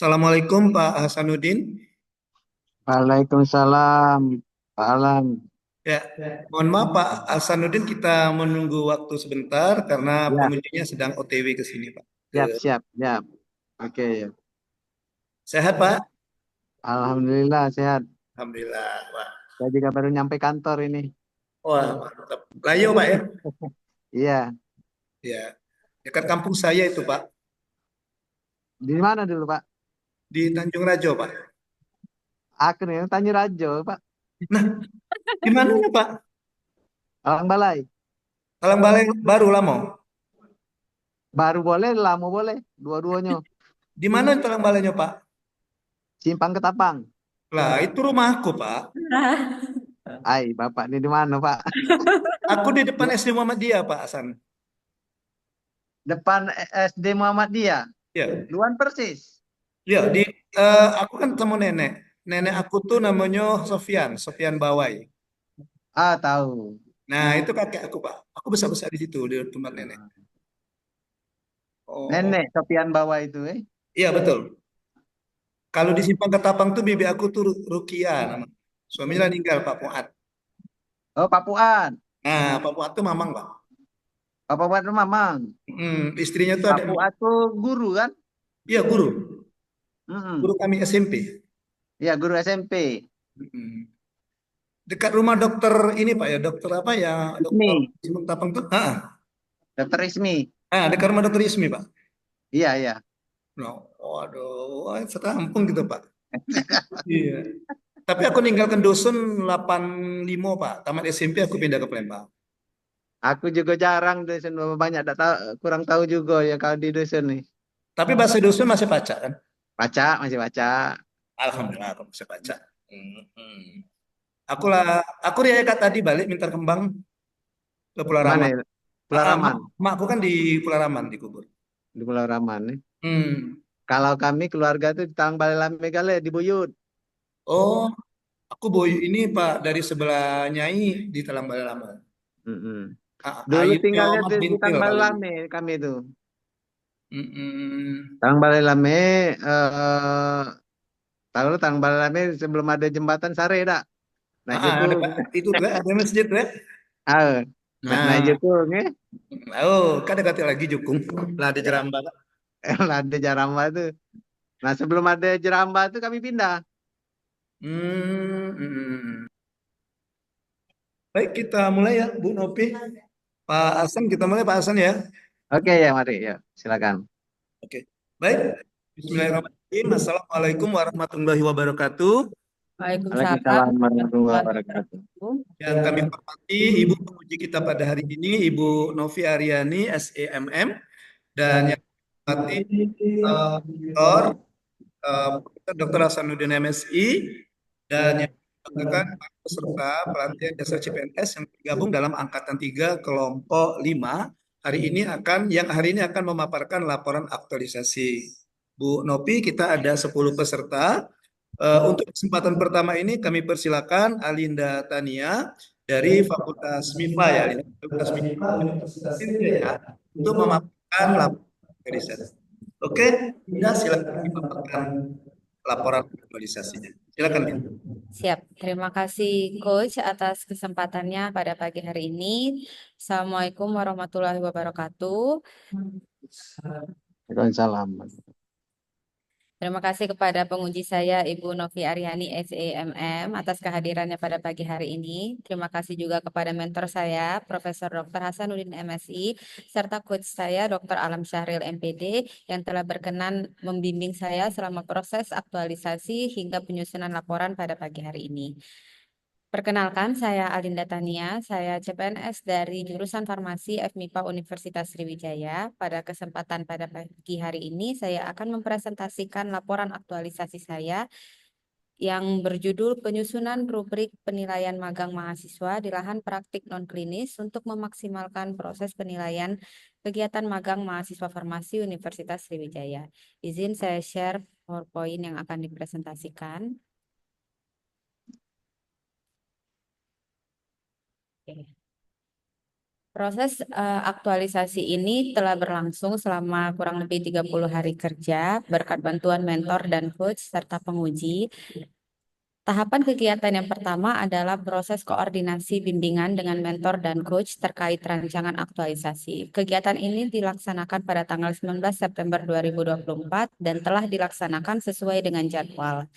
Assalamualaikum Pak Hasanuddin. Waalaikumsalam, Pak Alam. Ya, mohon maaf Pak Hasanuddin, kita menunggu waktu sebentar karena Ya, pengunjungnya sedang OTW ke sini Pak. siap, siap, siap. Oke, ya. Sehat Pak? Alhamdulillah sehat. Alhamdulillah Pak. Saya juga baru nyampe kantor ini. Wah mantap. Layo Pak ya? Iya, Ya, dekat kampung saya itu Pak, di mana dulu, Pak? di Tanjung Rajo Pak. Aku nih, Tanjung Rajo, Pak. Nah, di mananya Pak? Alang Balai. Talang Balai baru Lamo. Baru boleh, lama boleh. Dua-duanya. Di mana Talang Balainya Pak? Simpang Ketapang. Lah, itu rumahku Pak. Hai, Bapak ini di mana, Pak? Aku di depan SD Muhammadiyah Pak Hasan. Depan SD Muhammadiyah. Ya, Luan persis. ya aku kan temu nenek. Nenek aku tuh namanya Sofian, Sofian Bawai. Ah, tahu. Nah, itu kakek aku, Pak. Aku besar-besar di situ, di tempat nenek. Oh, Nenek Sopian bawah itu, eh? iya betul. Kalau di Simpang Ketapang tuh bibi aku tuh Rukia namanya. Suaminya meninggal, Pak Fuad. Oh, Papuan. Nah, Pak Fuad tuh mamang, Pak. Papuan itu Mamang. Istrinya tuh ada empat. Papuan tuh guru kan? Iya, guru. Guru Mm-mm. kami SMP. Iya, guru SMP. Mm. Dekat rumah dokter ini, Pak ya. Dokter apa ya? Dokter Ismi, Simpang Ketapang tuh. dokter Ismi. Dekat rumah dokter Ismi, Pak. Iya, iya. Nah, waduh, wah, sekampung gitu, Pak. Iya. Tapi aku ninggalkan dusun 85 Pak. Tamat SMP aku pindah ke Palembang. Aku juga jarang dusun banyak tak tahu, kurang tahu juga ya kalau di dusun nih. Tapi bahasa dusun masih baca kan? Baca, masih baca. Alhamdulillah aku masih baca. Hmm. Aku Ria tadi balik minta kembang ke Pulau Kemana Raman. ya? Pulau Raman. Makku kan di Pulau Raman dikubur. Di Pulau Raman nih. Hmm. Kalau kami keluarga tuh di Tang Balai Gale di Buyut. Oh, aku boy ini Pak dari sebelah Nyai di Talang Balai Lama. Mm-mm. Dulu Ayutnya tinggalnya Ahmad di Bintil Tang Balai kalau dulu. Lame kami itu. Hmm. Tang Balai Lame, tahu lu Tang Balai Lame sebelum ada jembatan Sare dak. Naik Ada Jukung. Pak. Itu tuh ada masjid tuh. Ah, naik Nah, Jukung ya. oh, kan dekat lagi Jukung. Lah ada Jerambak. Ada Jaramba tuh. Nah, sebelum ada Jeramba tuh kami pindah. Hmm. Baik, kita mulai ya, Bu Nopi. Pak Hasan, kita mulai Pak Hasan ya. Oke ya, mari ya, silakan. Oke. Baik. Bismillahirrahmanirrahim. Assalamualaikum warahmatullahi wabarakatuh. Waalaikumsalam Waalaikumsalam warahmatullahi warahmatullahi wabarakatuh. wabarakatuh. Yang kami hormati Ibu penguji kita pada hari ini, Ibu Novi Aryani, SEMM, dan yang kami hormati Dr. Dr. Hasanuddin MSI, dan yang merupakan peserta pelatihan dasar CPNS yang tergabung dalam angkatan 3 kelompok 5 hari ini akan memaparkan laporan aktualisasi. Bu Nopi, kita ada 10 peserta. Untuk kesempatan pertama ini kami persilakan Alinda Tania dari Fakultas MIPA ya, Alinda, Fakultas MIPA Universitas Sriwijaya untuk memaparkan laporan aktualisasi. Oke, Linda silakan dipaparkan laporan aktualisasinya. Silakan, Linda. Siap. Terima kasih Coach atas kesempatannya pada pagi hari ini. Assalamualaikum warahmatullahi wabarakatuh. Waalaikumsalam. Terima kasih kepada penguji saya Ibu Novi Aryani SEMM atas kehadirannya pada pagi hari ini. Terima kasih juga kepada mentor saya Profesor Dr. Hasanuddin MSI serta coach saya Dr. Alam Syahril MPD yang telah berkenan membimbing saya selama proses aktualisasi hingga penyusunan laporan pada pagi hari ini. Perkenalkan, saya Alinda Tania, saya CPNS dari jurusan Farmasi FMIPA Universitas Sriwijaya. Pada kesempatan pada pagi hari ini, saya akan mempresentasikan laporan aktualisasi saya yang berjudul Penyusunan Rubrik Penilaian Magang Mahasiswa di Lahan Praktik Non-Klinis untuk memaksimalkan proses penilaian kegiatan magang mahasiswa farmasi Universitas Sriwijaya. Izin saya share PowerPoint yang akan dipresentasikan. Oke. Proses aktualisasi ini telah berlangsung selama kurang lebih 30 hari kerja berkat bantuan mentor dan coach serta penguji. Tahapan kegiatan yang pertama adalah proses koordinasi bimbingan dengan mentor dan coach terkait rancangan aktualisasi. Kegiatan ini dilaksanakan pada tanggal 19 September 2024 dan telah dilaksanakan sesuai dengan jadwal.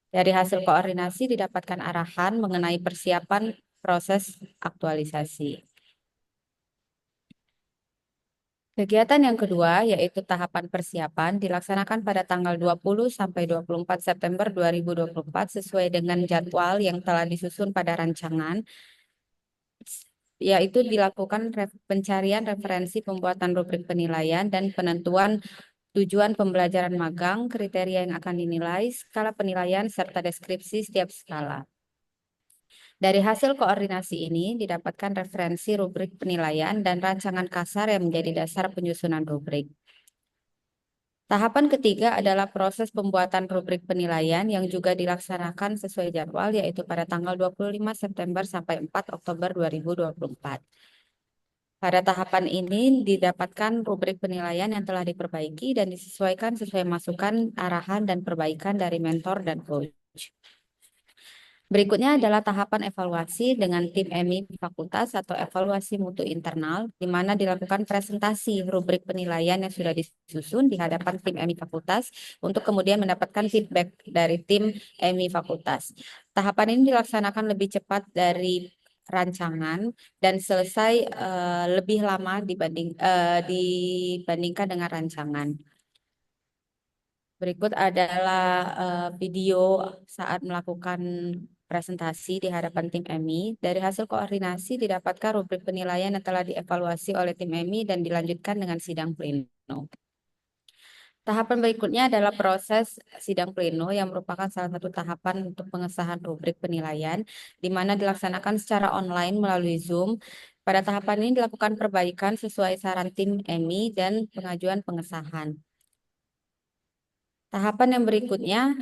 Dari hasil koordinasi didapatkan arahan mengenai persiapan proses aktualisasi. Kegiatan yang kedua, yaitu tahapan persiapan, dilaksanakan pada tanggal 20 sampai 24 September 2024 sesuai dengan jadwal yang telah disusun pada rancangan, yaitu dilakukan pencarian referensi pembuatan rubrik penilaian dan penentuan tujuan pembelajaran magang, kriteria yang akan dinilai, skala penilaian, serta deskripsi setiap skala. Dari hasil koordinasi ini didapatkan referensi rubrik penilaian dan rancangan kasar yang menjadi dasar penyusunan rubrik. Tahapan ketiga adalah proses pembuatan rubrik penilaian yang juga dilaksanakan sesuai jadwal, yaitu pada tanggal 25 September sampai 4 Oktober 2024. Pada tahapan ini didapatkan rubrik penilaian yang telah diperbaiki dan disesuaikan sesuai masukan, arahan, dan perbaikan dari mentor dan coach. Berikutnya adalah tahapan evaluasi dengan tim EMI fakultas atau evaluasi mutu internal, di mana dilakukan presentasi rubrik penilaian yang sudah disusun di hadapan tim EMI fakultas untuk kemudian mendapatkan feedback dari tim EMI fakultas. Tahapan ini dilaksanakan lebih cepat dari rancangan dan selesai lebih lama dibandingkan dengan rancangan. Berikut adalah video saat melakukan presentasi di hadapan tim EMI. Dari hasil koordinasi didapatkan rubrik penilaian yang telah dievaluasi oleh tim EMI dan dilanjutkan dengan sidang pleno. Tahapan berikutnya adalah proses sidang pleno yang merupakan salah satu tahapan untuk pengesahan rubrik penilaian, di mana dilaksanakan secara online melalui Zoom. Pada tahapan ini dilakukan perbaikan sesuai saran tim EMI dan pengajuan pengesahan. Tahapan yang berikutnya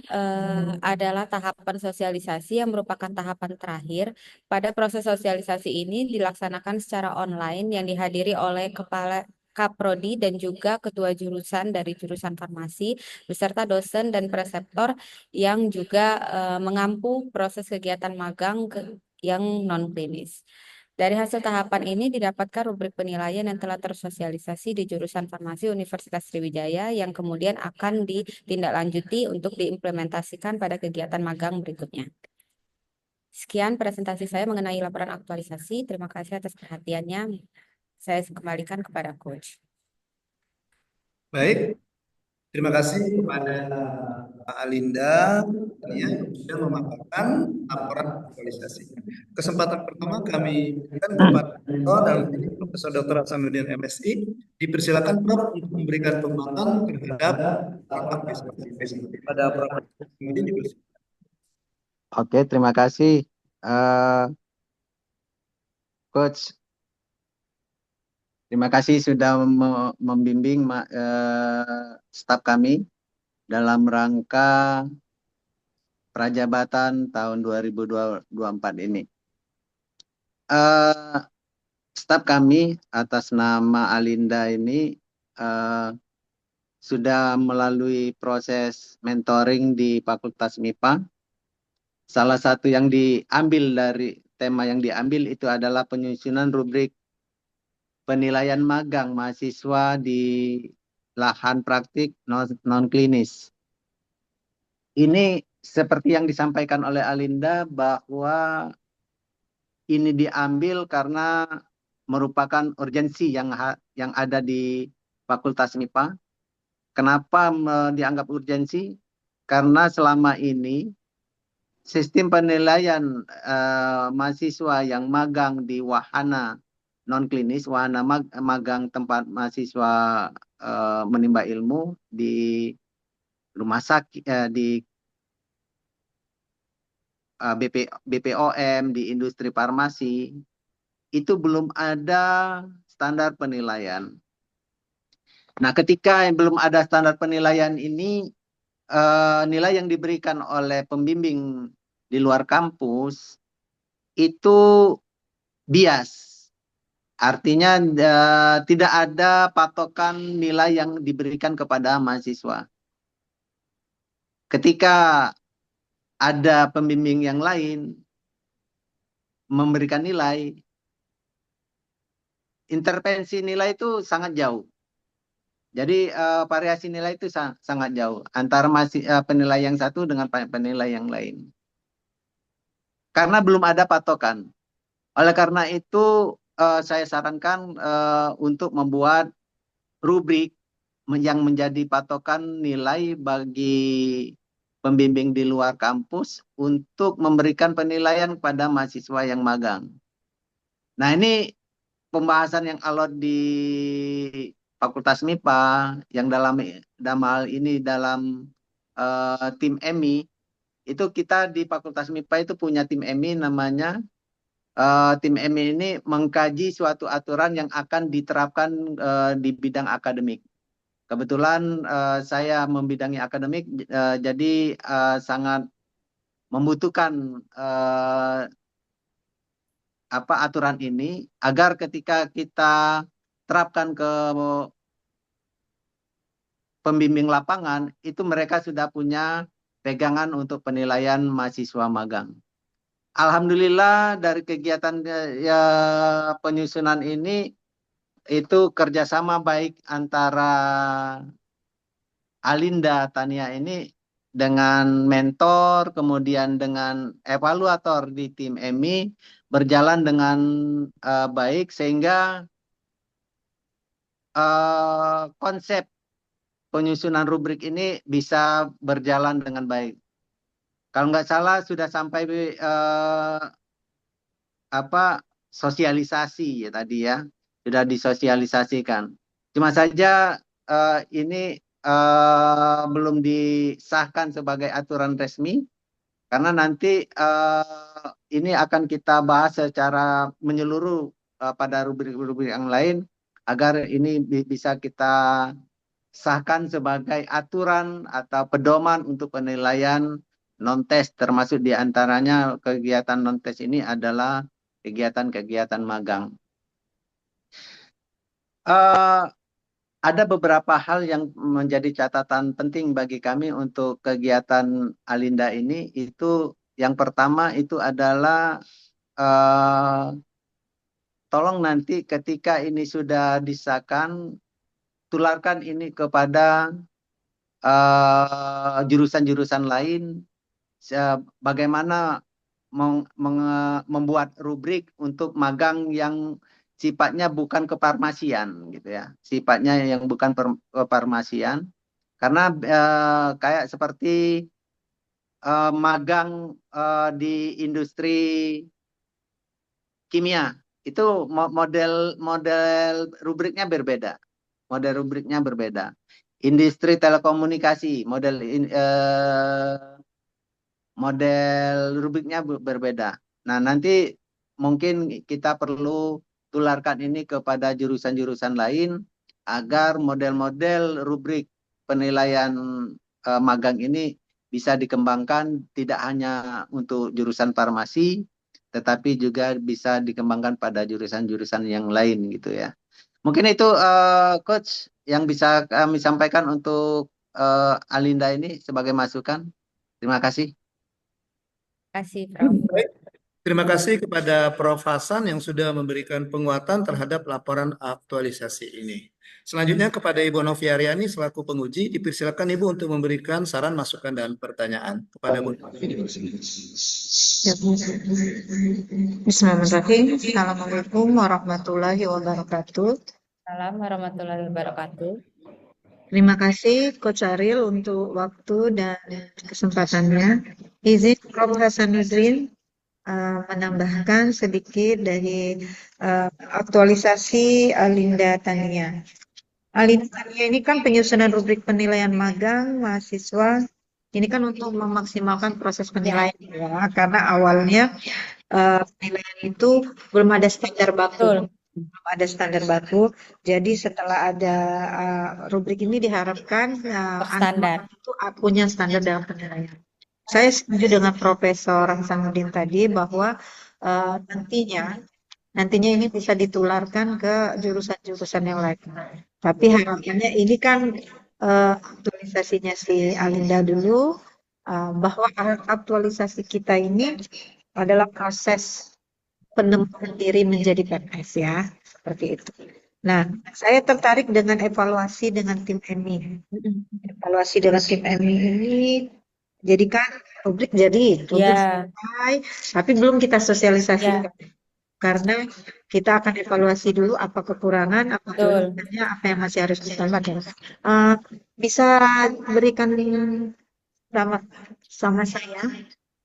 adalah tahapan sosialisasi yang merupakan tahapan terakhir. Pada proses sosialisasi ini dilaksanakan secara online yang dihadiri oleh Kepala Kaprodi dan juga Ketua Jurusan dari Jurusan Farmasi beserta dosen dan preseptor yang juga mengampu proses kegiatan magang yang non-klinis. Dari hasil tahapan ini didapatkan rubrik penilaian yang telah tersosialisasi di jurusan farmasi Universitas Sriwijaya yang kemudian akan ditindaklanjuti untuk diimplementasikan pada kegiatan magang berikutnya. Sekian presentasi saya mengenai laporan aktualisasi. Terima kasih atas perhatiannya. Saya kembalikan kepada Coach. Baik, terima kasih kepada Pak Alinda ya, yang sudah memaparkan laporan aktualisasi. Kesempatan pertama kami berikan kepada Prof. dalam ini Profesor Dr. Hasanuddin MSI. Dipersilakan Prof untuk memberikan penguatan terhadap laporan aktualisasi. Pada Prof. Hasanuddin dipersilakan. Oke, terima kasih, Coach. Terima kasih sudah membimbing staf kami dalam rangka prajabatan tahun 2024 ini. Staf kami atas nama Alinda ini sudah melalui proses mentoring di Fakultas MIPA. Salah satu yang diambil dari tema yang diambil itu adalah penyusunan rubrik penilaian magang mahasiswa di lahan praktik non-klinis. Ini seperti yang disampaikan oleh Alinda bahwa ini diambil karena merupakan urgensi yang ada di Fakultas MIPA. Kenapa dianggap urgensi? Karena selama ini sistem penilaian mahasiswa yang magang di wahana non-klinis, wahana magang tempat mahasiswa menimba ilmu di rumah sakit, di BPOM, di industri farmasi, itu belum ada standar penilaian. Nah, ketika belum ada standar penilaian ini, nilai yang diberikan oleh pembimbing di luar kampus itu bias. Artinya tidak ada patokan nilai yang diberikan kepada mahasiswa. Ketika ada pembimbing yang lain memberikan nilai, intervensi nilai itu sangat jauh. Jadi variasi nilai itu sangat jauh antara penilai yang satu dengan penilai yang lain. Karena belum ada patokan. Oleh karena itu saya sarankan untuk membuat rubrik yang menjadi patokan nilai bagi pembimbing di luar kampus untuk memberikan penilaian kepada mahasiswa yang magang. Nah, ini pembahasan yang alot di Fakultas MIPA yang dalam hal ini dalam tim EMI, itu kita di Fakultas MIPA itu punya tim EMI namanya tim EMI ini mengkaji suatu aturan yang akan diterapkan di bidang akademik. Kebetulan saya membidangi akademik, jadi sangat membutuhkan aturan ini agar ketika kita terapkan ke pembimbing lapangan, itu mereka sudah punya pegangan untuk penilaian mahasiswa magang. Alhamdulillah dari kegiatan penyusunan ini itu kerjasama baik antara Alinda Tania ini dengan mentor, kemudian dengan evaluator di tim EMI berjalan dengan baik sehingga konsep penyusunan rubrik ini bisa berjalan dengan baik. Kalau nggak salah sudah sampai sosialisasi ya tadi ya, sudah disosialisasikan. Cuma saja ini belum disahkan sebagai aturan resmi karena nanti ini akan kita bahas secara menyeluruh pada rubrik-rubrik yang lain agar ini bisa kita sahkan sebagai aturan atau pedoman untuk penilaian non-tes, termasuk diantaranya kegiatan non-tes ini adalah kegiatan-kegiatan magang. Ada beberapa hal yang menjadi catatan penting bagi kami untuk kegiatan Alinda ini. Itu yang pertama itu adalah tolong nanti ketika ini sudah disahkan, tularkan ini kepada jurusan-jurusan lain. Bagaimana membuat rubrik untuk magang yang sifatnya bukan kefarmasian gitu ya, sifatnya yang bukan kefarmasian, karena kayak seperti magang di industri kimia itu model rubriknya berbeda. Industri telekomunikasi model rubriknya berbeda. Nah, nanti mungkin kita perlu tularkan ini kepada jurusan-jurusan lain agar model-model rubrik penilaian magang ini bisa dikembangkan tidak hanya untuk jurusan farmasi, tetapi juga bisa dikembangkan pada jurusan-jurusan yang lain gitu ya. Mungkin itu Coach yang bisa kami sampaikan untuk Alinda ini sebagai masukan. Terima kasih. Terima kasih, Prof. Baik. Terima kasih kepada Prof. Hasan yang sudah memberikan penguatan terhadap laporan aktualisasi ini. Selanjutnya kepada Ibu Novia Aryani selaku penguji, dipersilakan Ibu untuk memberikan saran, masukan, dan pertanyaan kepada Bu. Ya, Bismillahirrahmanirrahim. Assalamualaikum warahmatullahi wabarakatuh. Assalamualaikum warahmatullahi wabarakatuh. Terima kasih Coach Ariel untuk waktu dan kesempatannya. Izin Prof. Hasanuddin menambahkan sedikit dari aktualisasi Alinda Tania. Alinda Tania ini kan penyusunan rubrik penilaian magang mahasiswa. Ini kan untuk memaksimalkan proses penilaian ya, karena awalnya penilaian itu belum ada standar baku. Belum ada standar baku. Jadi setelah ada rubrik ini diharapkan Standar. itu punya standar dalam penilaian. Saya setuju dengan Profesor Hasanuddin tadi bahwa nantinya nantinya ini bisa ditularkan ke jurusan-jurusan yang lain. Tapi harapannya ini kan aktualisasinya si Alinda dulu, bahwa aktualisasi kita ini adalah proses penemuan diri menjadi PNS ya, seperti itu. Nah, saya tertarik dengan evaluasi dengan tim EMI. Evaluasi dengan tim EMI ini, jadi kan rubrik Ya, selesai, tapi belum kita sosialisasikan. ya, Karena kita akan evaluasi dulu apa kekurangan, apa betul. kelebihannya, apa yang masih harus ditambah. Eh, bisa berikan sama, sama saya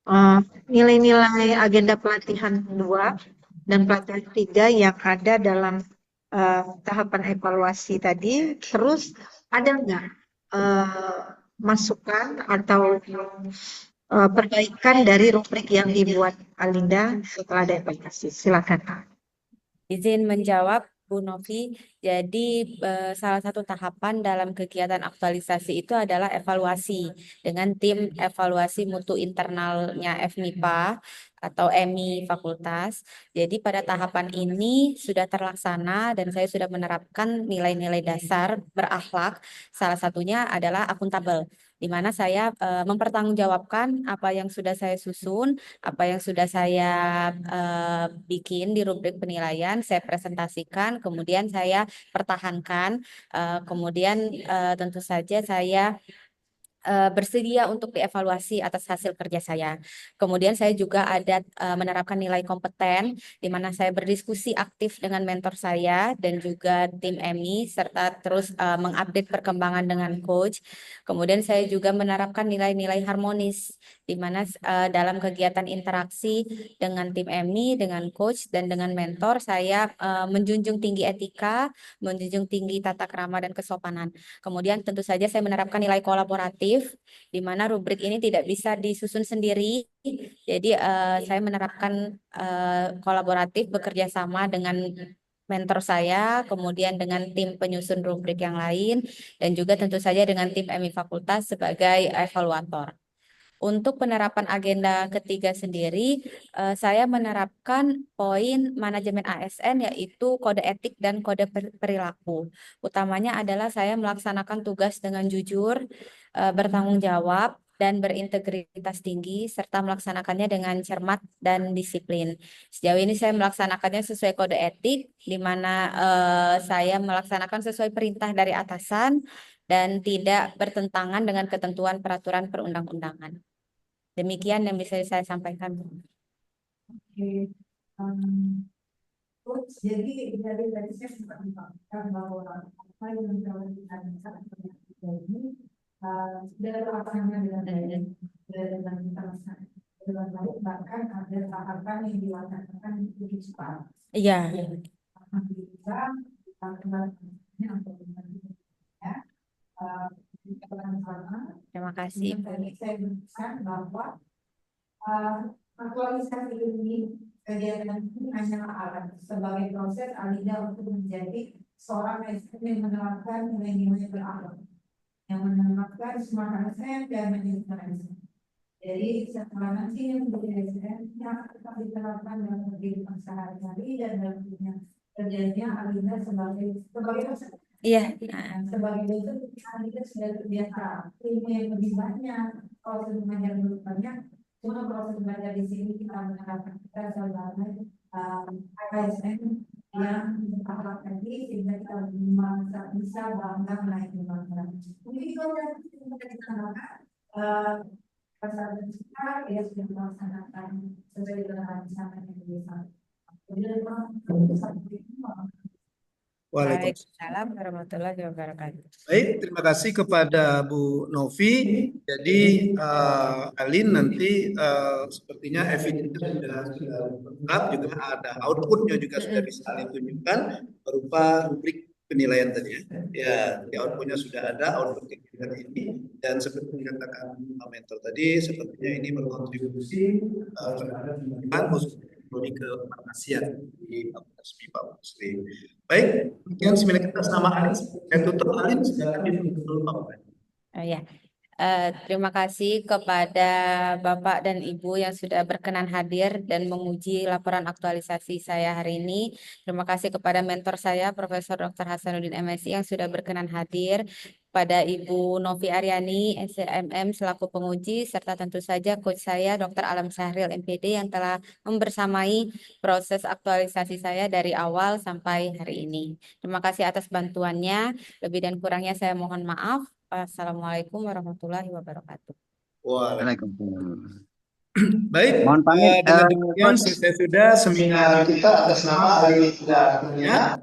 eh, nilai-nilai agenda pelatihan 2 dan pelatihan 3 yang ada dalam tahapan evaluasi tadi. Terus ada nggak eh, masukan atau perbaikan dari rubrik yang dibuat Alinda setelah ada evaluasi? Silakan. Izin menjawab, Bu Novi. Jadi, salah satu tahapan dalam kegiatan aktualisasi itu adalah evaluasi dengan tim evaluasi mutu internalnya FMIPA atau EMI Fakultas. Jadi, pada tahapan ini sudah terlaksana dan saya sudah menerapkan nilai-nilai dasar berakhlak. Salah satunya adalah akuntabel, di mana saya mempertanggungjawabkan apa yang sudah saya susun, apa yang sudah saya bikin di rubrik penilaian, saya presentasikan, kemudian saya pertahankan, kemudian tentu saja saya bersedia untuk dievaluasi atas hasil kerja saya. Kemudian saya juga ada menerapkan nilai kompeten, di mana saya berdiskusi aktif dengan mentor saya dan juga tim EMI, serta terus mengupdate perkembangan dengan coach. Kemudian saya juga menerapkan nilai-nilai harmonis, di mana dalam kegiatan interaksi dengan tim EMI, dengan coach, dan dengan mentor, saya menjunjung tinggi etika, menjunjung tinggi tata krama dan kesopanan. Kemudian tentu saja saya menerapkan nilai kolaboratif, di mana rubrik ini tidak bisa disusun sendiri. Jadi saya menerapkan kolaboratif, bekerja sama dengan mentor saya, kemudian dengan tim penyusun rubrik yang lain, dan juga tentu saja dengan tim EMI Fakultas sebagai evaluator. Untuk penerapan agenda ketiga sendiri, saya menerapkan poin manajemen ASN, yaitu kode etik dan kode perilaku. Utamanya adalah saya melaksanakan tugas dengan jujur, bertanggung jawab, dan berintegritas tinggi, serta melaksanakannya dengan cermat dan disiplin. Sejauh ini saya melaksanakannya sesuai kode etik, di mana saya melaksanakan sesuai perintah dari atasan dan tidak bertentangan dengan ketentuan peraturan perundang-undangan. Demikian yang bisa saya sampaikan. Oke. Coach, jadi dari tadi saya sempat mengatakan bahwa apa yang telah kita lihat terjadi sudah terlaksana dengan baik dan kita laksanakan dengan baik, bahkan ada tahapan yang dilaksanakan lebih cepat. Iya. Alhamdulillah, kembalinya untuk ya. Terima kasih. Saya menemukan bahwa aktualisasi ini, kegiatan ini hanyalah alat sebagai proses Alinda untuk menjadi seorang ASN yang menerapkan nilai-nilai berakhlak, yang menerapkan smart ASN dan manajemen ASN. Jadi setelah nanti yang menjadi ASN yang tetap diterapkan dalam kehidupan sehari-hari dan dalam dunia kerjanya Alinda sebagai proses. Iya. Sebagai itu Alinda sudah terbiasa ilmu yang lebih banyak, proses belajar lebih banyak. Cuma proses belajar di sini kita menerapkan kita sebagai ASN yang berakhlak tadi, sehingga kita bisa bangga menaiki bangga. Mungkin itu yang kita lakukan. Pasal kita ya sudah melaksanakan sesuai dengan rencana yang biasa. Jadi memang sampai itu. Waalaikumsalam. Waalaikumsalam warahmatullahi wabarakatuh. Baik, terima kasih kepada Bu Novi. Jadi Alin nanti sepertinya evidensinya sudah lengkap, juga ada outputnya juga sudah bisa ditunjukkan berupa rubrik penilaian tadi ya. Ya, di outputnya sudah ada output kegiatan ini, dan seperti yang dikatakan mentor tadi, sepertinya ini berkontribusi terhadap pengembangan khususnya lebih ke pengasihan di Fakultas MIPA Muslim. Baik, demikian seminar kita sama Alin. Saya tutup, Alin, silakan ditutup dulu Pak. Ya. Terima kasih kepada Bapak dan Ibu yang sudah berkenan hadir dan menguji laporan aktualisasi saya hari ini. Terima kasih kepada mentor saya, Profesor Dr. Hasanuddin MSI yang sudah berkenan hadir. Pada Ibu Novi Aryani, SCMM selaku penguji, serta tentu saja coach saya, Dr. Alam Syahril MPD yang telah membersamai proses aktualisasi saya dari awal sampai hari ini. Terima kasih atas bantuannya. Lebih dan kurangnya saya mohon maaf. Assalamualaikum warahmatullahi wabarakatuh. Waalaikumsalam. Baik, Mohon pamit, dengan demikian Coach. selesai sudah seminar kita atas nama Alinda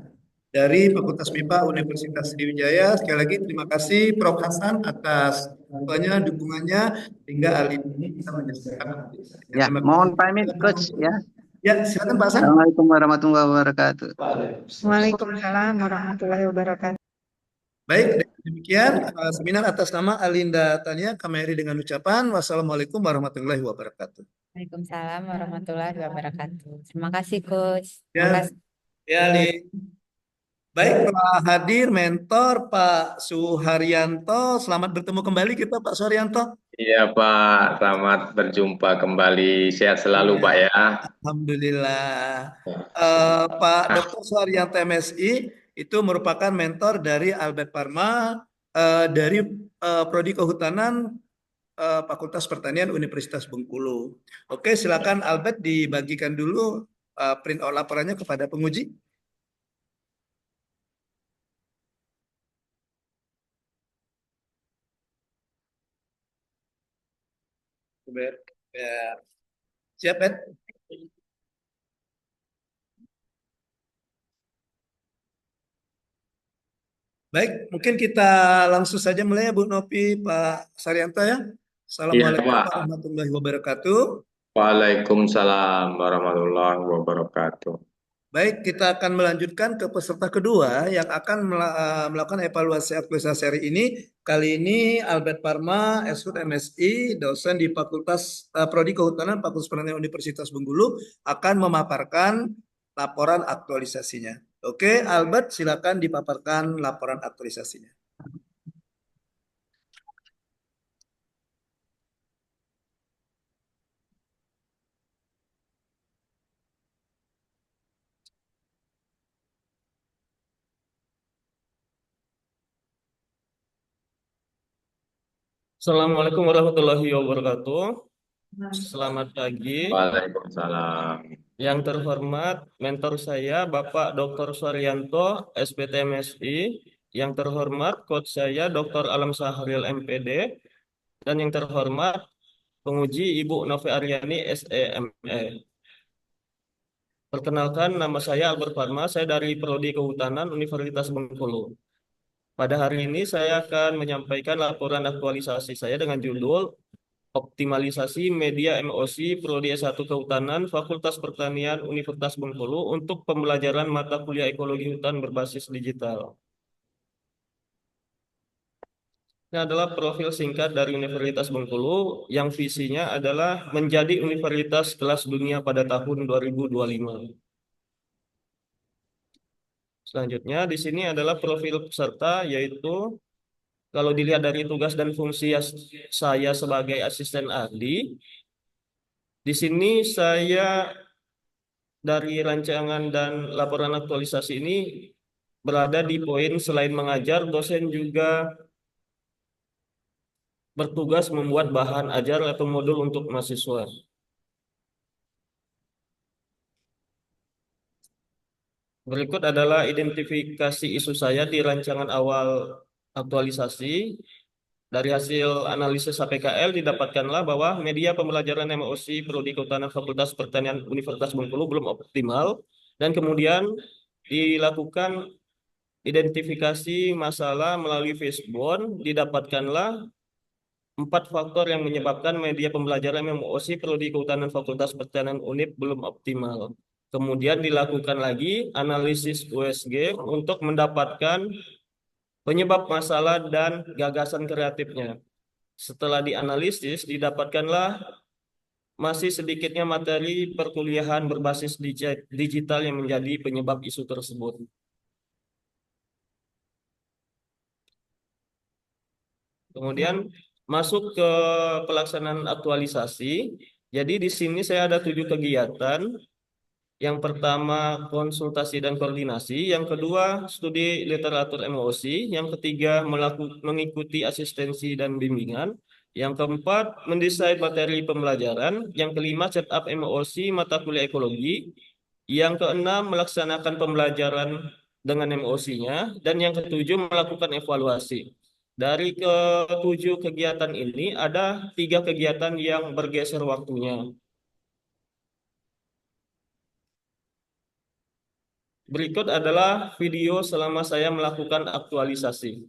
dari Fakultas MIPA Universitas Sriwijaya. Sekali lagi terima kasih Prof. Hasan atas banyak dukungannya hingga Alin ini bisa menyelesaikan. Ya, Terima mohon kasih. pamit, Coach. Ya. Ya, silakan Pak Hasan. Assalamualaikum warahmatullahi wabarakatuh. Waalaikumsalam warahmatullahi wabarakatuh. Baik, dengan demikian seminar atas nama Alinda Tania kami akhiri dengan ucapan wassalamualaikum warahmatullahi wabarakatuh. Waalaikumsalam warahmatullahi wabarakatuh. Terima kasih, Coach. Terima Ya, kasih. ya, Alin. Baik, telah hadir mentor Pak Suharyanto. Selamat bertemu kembali kita Pak Suharyanto. Iya Pak, selamat berjumpa kembali. Sehat selalu Iya, Pak ya. Alhamdulillah. Pak Dr. Suharyanto MSI itu merupakan mentor dari Albert Parma dari Prodi Kehutanan Fakultas Pertanian Universitas Bengkulu. Oke, silakan Albert dibagikan dulu print out laporannya kepada penguji. Ya, siap, Ed? Baik, mungkin kita langsung saja mulai ya Bu Nopi, Pak Saryanto ya. Iya Assalamualaikum Pak. warahmatullahi wabarakatuh. Waalaikumsalam warahmatullahi wabarakatuh. Baik, kita akan melanjutkan ke peserta kedua yang akan melakukan evaluasi aktualisasi hari ini. Kali ini Albert Parma, SHUT MSI, dosen di Fakultas Prodi Kehutanan Fakultas Pertanian Universitas Bengkulu akan memaparkan laporan aktualisasinya. Oke, Albert, silakan dipaparkan laporan aktualisasinya. Assalamualaikum warahmatullahi wabarakatuh. Selamat pagi. Waalaikumsalam. Yang terhormat mentor saya Bapak Dr. Suharyanto, SPTMSI. Yang terhormat coach saya Dr. Alam Syahril MPD. Dan yang terhormat penguji Ibu Novi Aryani SEME. Perkenalkan, nama saya Albert Parma, saya dari Prodi Kehutanan Universitas Bengkulu. Pada hari ini saya akan menyampaikan laporan aktualisasi saya dengan judul Optimalisasi Media MOC Prodi S1 Kehutanan Fakultas Pertanian Universitas Bengkulu untuk pembelajaran mata kuliah ekologi hutan berbasis digital. Ini adalah profil singkat dari Universitas Bengkulu yang visinya adalah menjadi universitas kelas dunia pada tahun 2025. Selanjutnya di sini adalah profil peserta, yaitu kalau dilihat dari tugas dan fungsi saya sebagai asisten ahli, di sini saya dari rancangan dan laporan aktualisasi ini berada di poin selain mengajar, dosen juga bertugas membuat bahan ajar atau modul untuk mahasiswa. Berikut adalah identifikasi isu saya di rancangan awal aktualisasi. Dari hasil analisis HPKL didapatkanlah bahwa media pembelajaran MOC Prodi Kehutanan Fakultas Pertanian Universitas Bengkulu belum optimal, dan kemudian dilakukan identifikasi masalah melalui Fishbone. Didapatkanlah 4 faktor yang menyebabkan media pembelajaran MOC Prodi Kehutanan Fakultas Pertanian UNIF belum optimal. Kemudian dilakukan lagi analisis USG untuk mendapatkan penyebab masalah dan gagasan kreatifnya. Setelah dianalisis, didapatkanlah masih sedikitnya materi perkuliahan berbasis digital yang menjadi penyebab isu tersebut. Kemudian masuk ke pelaksanaan aktualisasi. Jadi di sini saya ada 7 kegiatan. Yang pertama konsultasi dan koordinasi, yang kedua studi literatur emosi, yang ketiga mengikuti asistensi dan bimbingan, yang keempat mendesain materi pembelajaran, yang kelima setup emosi mata kuliah ekologi, yang keenam melaksanakan pembelajaran dengan emosinya, dan yang ketujuh melakukan evaluasi. Dari ke-7 kegiatan ini ada 3 kegiatan yang bergeser waktunya. Berikut adalah video selama saya melakukan aktualisasi.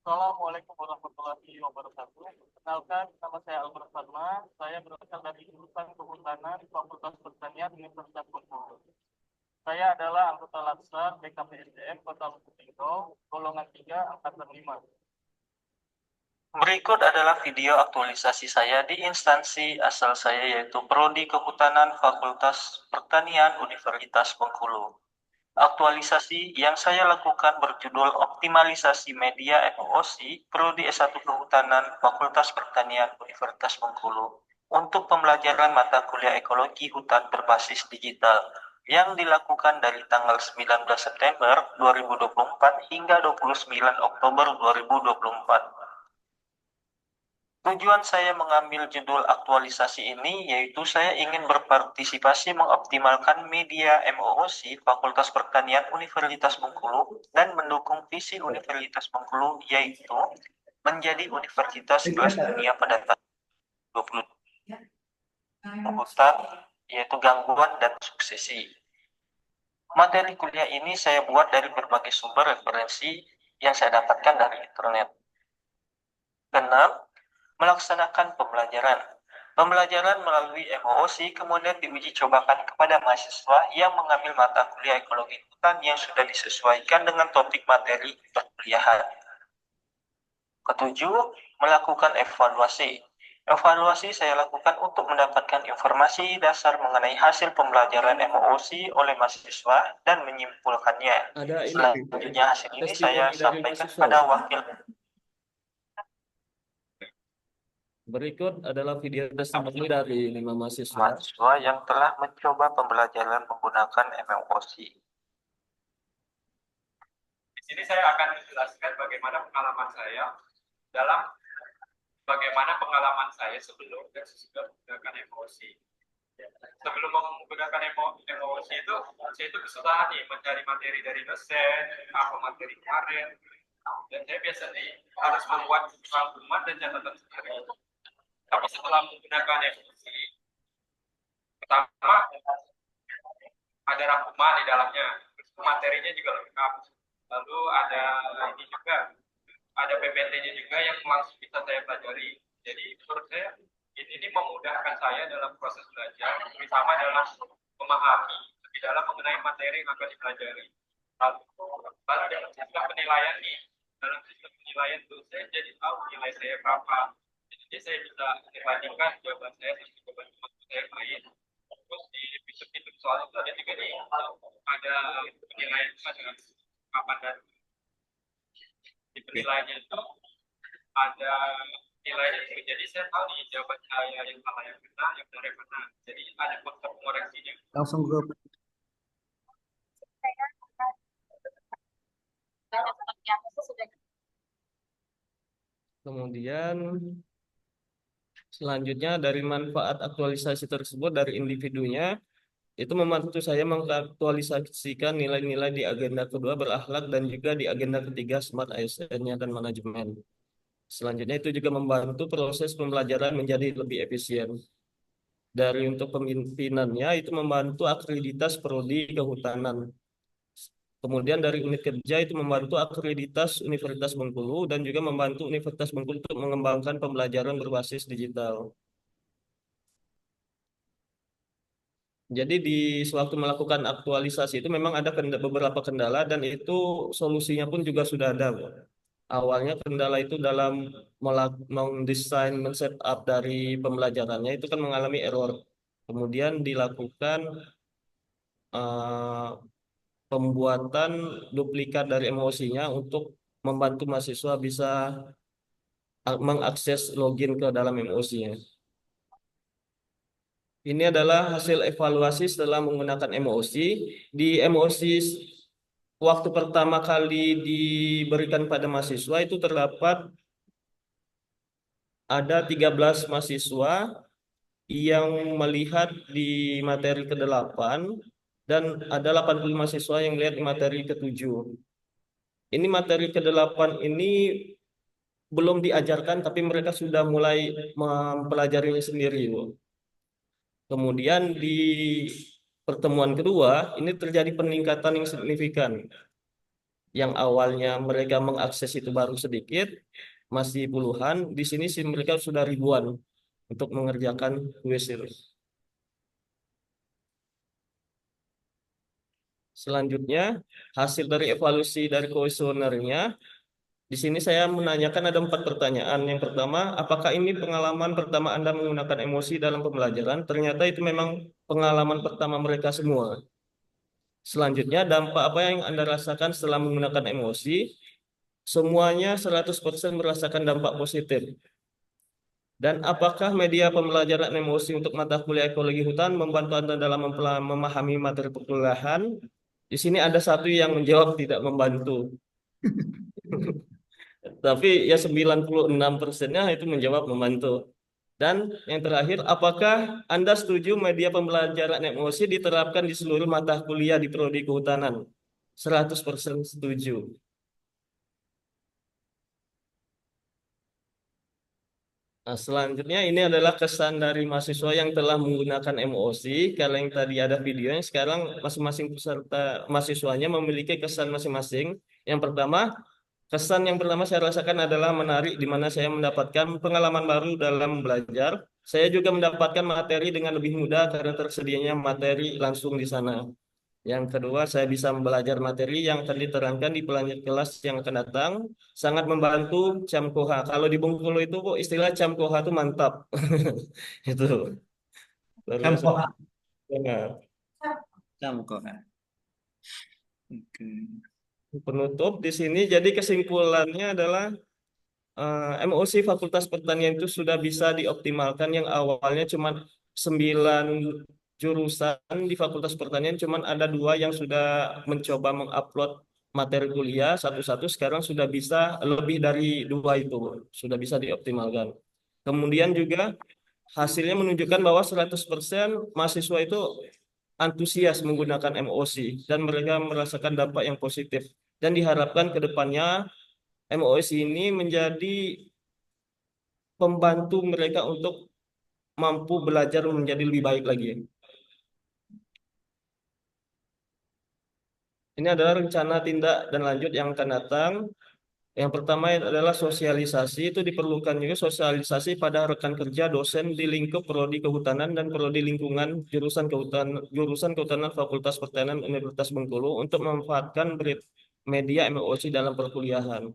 Assalamualaikum warahmatullahi wabarakatuh. Kenalkan, nama saya Albert Fatma. Saya berasal dari jurusan Kehutanan Fakultas Pertanian Universitas Bengkulu. Saya adalah anggota Latsar BKPSDM Kota Lubuk Linggau, golongan 3 angkatan 5. Berikut adalah video aktualisasi saya di instansi asal saya, yaitu Prodi Kehutanan Fakultas Pertanian Universitas Bengkulu. Aktualisasi yang saya lakukan berjudul Optimalisasi Media MOOC Prodi S1 Kehutanan Fakultas Pertanian Universitas Bengkulu untuk pembelajaran mata kuliah ekologi hutan berbasis digital yang dilakukan dari tanggal 19 September 2024 hingga 29 Oktober 2024. Tujuan saya mengambil judul aktualisasi ini yaitu saya ingin berpartisipasi mengoptimalkan media MOOC Fakultas Pertanian Universitas Bengkulu dan mendukung visi Universitas Bengkulu yaitu menjadi universitas kelas dunia pada tahun 2020 hutan, yaitu gangguan dan suksesi. Materi kuliah ini saya buat dari berbagai sumber referensi yang saya dapatkan dari internet. Keenam, melaksanakan pembelajaran. Pembelajaran melalui MOOC kemudian diuji cobakan kepada mahasiswa yang mengambil mata kuliah ekologi hutan yang sudah disesuaikan dengan topik materi perkuliahan. Ketujuh, melakukan evaluasi. Evaluasi saya lakukan untuk mendapatkan informasi dasar mengenai hasil pembelajaran MOOC oleh mahasiswa dan menyimpulkannya. Selanjutnya hasil ini saya sampaikan pada wakil. Berikut adalah video testimoni dari 5 mahasiswa yang telah mencoba pembelajaran menggunakan MOOC. Di sini saya akan menjelaskan bagaimana pengalaman saya sebelum dan sesudah menggunakan MOOC. Sebelum menggunakan MOOC itu, saya itu kesusahan nih mencari materi dari dosen, apa materi kemarin, dan saya biasanya harus membuat rangkuman dan catatan sendiri. Tapi setelah menggunakan MOOC, pertama ada rangkuman di dalamnya, materinya juga lengkap. Lalu ada ini juga, ada PPT-nya juga yang langsung bisa saya pelajari. Jadi menurut saya ini memudahkan saya dalam proses belajar, terutama dalam memahami lebih dalam mengenai materi yang akan dipelajari. Lalu dalam sistem penilaian nih, dalam sistem penilaian itu saya jadi tahu nilai saya berapa. Jadi saya bisa membandingkan jawaban saya dengan jawaban teman saya lain. Terus di fitur-fitur soal itu ada juga nih, ada penilaian dengan papan dan di penilaiannya itu ada nilainya juga. Jadi saya tahu nih jawaban saya yang salah yang benar, yang benar yang benar. Jadi ada faktor koreksinya. Langsung ke Kemudian selanjutnya dari manfaat aktualisasi tersebut dari individunya itu membantu saya mengaktualisasikan nilai-nilai di agenda kedua berakhlak dan juga di agenda ketiga smart ASN-nya dan manajemen. Selanjutnya itu juga membantu proses pembelajaran menjadi lebih efisien. Dari untuk pemimpinannya itu membantu akreditas prodi kehutanan. Kemudian dari unit kerja itu membantu akreditas Universitas Bengkulu dan juga membantu Universitas Bengkulu untuk mengembangkan pembelajaran berbasis digital. Jadi di sewaktu melakukan aktualisasi itu memang ada beberapa kendala dan itu solusinya pun juga sudah ada. Awalnya kendala itu dalam mendesain, men-setup dari pembelajarannya itu kan mengalami error. Kemudian dilakukan pembuatan duplikat dari emosinya untuk membantu mahasiswa bisa mengakses login ke dalam MOC-nya. Ini adalah hasil evaluasi setelah menggunakan MOC. Di MOC waktu pertama kali diberikan pada mahasiswa itu terdapat ada 13 mahasiswa yang melihat di materi ke-8 dan ada 80 mahasiswa yang lihat di materi ke-7. Ini materi ke-8 ini belum diajarkan tapi mereka sudah mulai mempelajarinya sendiri, Bu. Kemudian di pertemuan kedua ini terjadi peningkatan yang signifikan. Yang awalnya mereka mengakses itu baru sedikit, masih puluhan, di sini sih mereka sudah ribuan untuk mengerjakan kuis itu. Selanjutnya, hasil dari evaluasi dari kuesionernya, di sini saya menanyakan ada 4 pertanyaan. Yang pertama, apakah ini pengalaman pertama Anda menggunakan emosi dalam pembelajaran? Ternyata itu memang pengalaman pertama mereka semua. Selanjutnya, dampak apa yang Anda rasakan setelah menggunakan emosi? Semuanya 100% merasakan dampak positif. Dan apakah media pembelajaran emosi untuk mata kuliah ekologi hutan membantu Anda dalam memahami materi perkuliahan? Di sini ada satu yang menjawab tidak membantu. Tapi ya 96%-nya itu menjawab membantu. Dan yang terakhir, apakah Anda setuju media pembelajaran emosi diterapkan di seluruh mata kuliah di prodi kehutanan? 100% setuju. Nah, selanjutnya ini adalah kesan dari mahasiswa yang telah menggunakan MOC. Kalau yang tadi ada videonya, sekarang masing-masing peserta mahasiswanya memiliki kesan masing-masing. Yang pertama, kesan yang pertama saya rasakan adalah menarik, di mana saya mendapatkan pengalaman baru dalam belajar. Saya juga mendapatkan materi dengan lebih mudah karena tersedianya materi langsung di sana. Yang kedua, saya bisa belajar materi yang akan diterangkan di pelajaran kelas yang akan datang. Sangat membantu Camkoha. Kalau di Bengkulu itu kok istilah Camkoha itu mantap. Itu luar biasa Camkoha. banget. Camkoha. Oke. Penutup di sini, jadi kesimpulannya adalah MOC Fakultas Pertanian itu sudah bisa dioptimalkan. Yang awalnya cuma 9 jurusan di Fakultas Pertanian, cuma ada 2 yang sudah mencoba mengupload materi kuliah satu-satu. Sekarang sudah bisa lebih dari 2 itu, sudah bisa dioptimalkan. Kemudian juga hasilnya menunjukkan bahwa 100% mahasiswa itu antusias menggunakan MOC dan mereka merasakan dampak yang positif. Dan diharapkan ke depannya MOS ini menjadi pembantu mereka untuk mampu belajar menjadi lebih baik lagi. Ini adalah rencana tindak dan lanjut yang akan datang. Yang pertama adalah sosialisasi, itu diperlukan juga sosialisasi pada rekan kerja dosen di lingkup prodi kehutanan dan prodi lingkungan jurusan kehutanan Fakultas Pertanian Universitas Bengkulu untuk memanfaatkan media MOC dalam perkuliahan.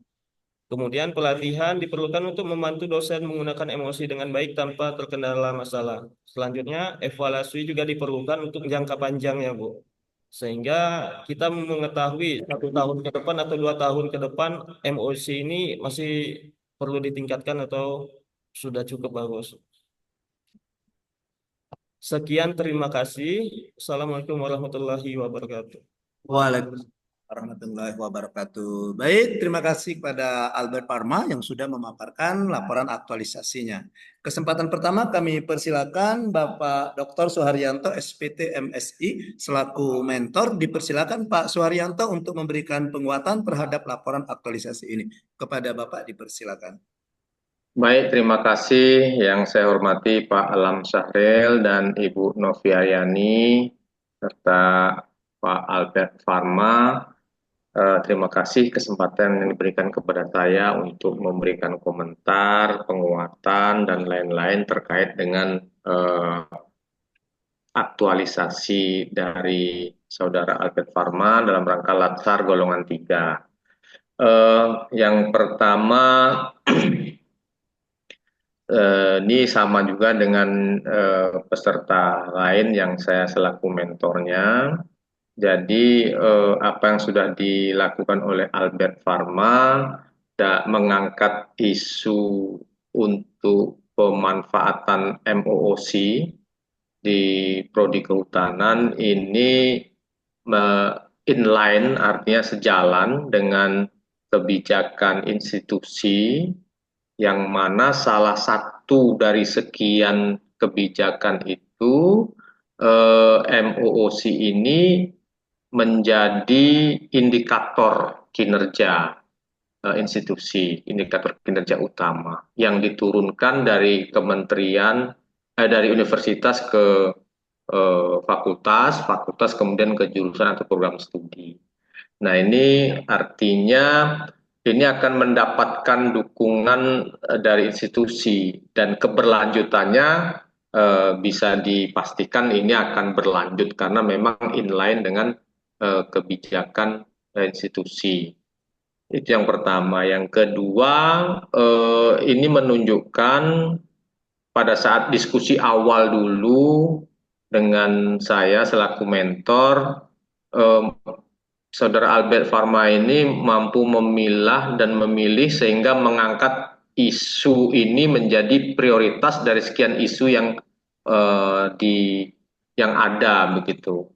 Kemudian pelatihan diperlukan untuk membantu dosen menggunakan emosi dengan baik tanpa terkendala masalah. Selanjutnya, evaluasi juga diperlukan untuk jangka panjang ya, Bu. Sehingga kita mengetahui 1 tahun ke depan atau 2 tahun ke depan MOC ini masih perlu ditingkatkan atau sudah cukup bagus. Sekian, terima kasih. Assalamualaikum warahmatullahi wabarakatuh. Waalaikumsalam warahmatullahi wabarakatuh. Baik, terima kasih kepada Albert Parma yang sudah memaparkan laporan aktualisasinya. Kesempatan pertama kami persilakan Bapak Dr. Suharyanto SPT MSI selaku mentor. Dipersilakan Pak Suharyanto untuk memberikan penguatan terhadap laporan aktualisasi ini. Kepada Bapak dipersilakan. Baik, terima kasih yang saya hormati Pak Alam Sahril dan Ibu Novi Aryani serta Pak Albert Farma. Terima kasih kesempatan yang diberikan kepada saya untuk memberikan komentar, penguatan, dan lain-lain terkait dengan aktualisasi dari Saudara Albert Farma dalam rangka Latsar golongan 3. Yang pertama, ini sama juga dengan peserta lain yang saya selaku mentornya. Jadi apa yang sudah dilakukan oleh Albert Pharma mengangkat isu untuk pemanfaatan MOOC di prodi kehutanan ini inline, artinya sejalan dengan kebijakan institusi, yang mana salah satu dari sekian kebijakan itu MOOC ini menjadi indikator kinerja institusi, indikator kinerja utama yang diturunkan dari kementerian, dari universitas ke fakultas, fakultas kemudian ke jurusan atau program studi. Nah, ini artinya ini akan mendapatkan dukungan dari institusi, dan keberlanjutannya bisa dipastikan ini akan berlanjut karena memang inline dengan kebijakan institusi. Itu yang pertama. Yang kedua, ini menunjukkan pada saat diskusi awal dulu dengan saya selaku mentor, eh, Saudara Albert Pharma ini mampu memilah dan memilih sehingga mengangkat isu ini menjadi prioritas dari sekian isu yang yang ada begitu.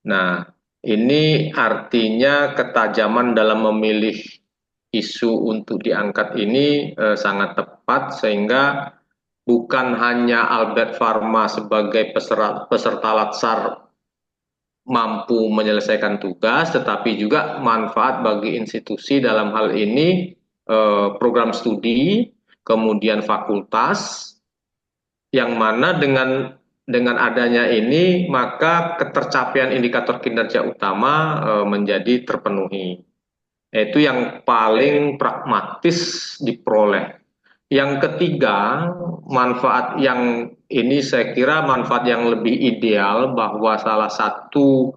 Nah, ini artinya ketajaman dalam memilih isu untuk diangkat ini sangat tepat, sehingga bukan hanya Albert Pharma sebagai peserta latsar mampu menyelesaikan tugas, tetapi juga manfaat bagi institusi dalam hal ini program studi, kemudian fakultas, yang mana dengan adanya ini maka ketercapaian indikator kinerja utama menjadi terpenuhi. Itu yang paling pragmatis diperoleh. Yang ketiga, manfaat yang ini saya kira manfaat yang lebih ideal, bahwa salah satu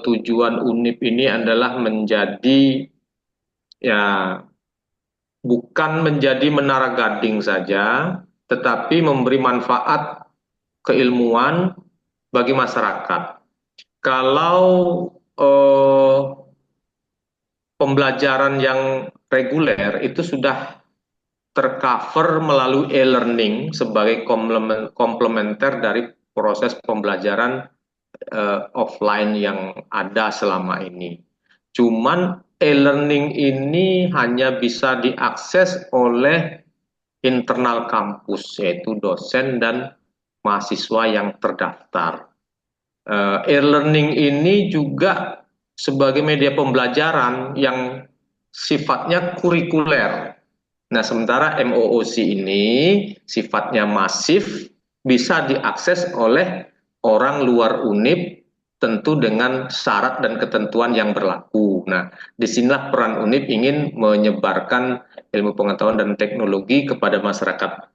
tujuan UNIP ini adalah menjadi, ya, bukan menjadi menara gading saja, tetapi memberi manfaat keilmuan bagi masyarakat. Kalau eh, pembelajaran yang reguler itu sudah tercover melalui e-learning sebagai komplementer dari proses pembelajaran offline yang ada selama ini. Cuman e-learning ini hanya bisa diakses oleh internal kampus, yaitu dosen dan mahasiswa yang terdaftar. E-learning ini juga sebagai media pembelajaran yang sifatnya kurikuler. Nah, sementara MOOC ini sifatnya masif, bisa diakses oleh orang luar UNIP, tentu dengan syarat dan ketentuan yang berlaku. Nah, disinilah peran UNIP ingin menyebarkan ilmu pengetahuan dan teknologi kepada masyarakat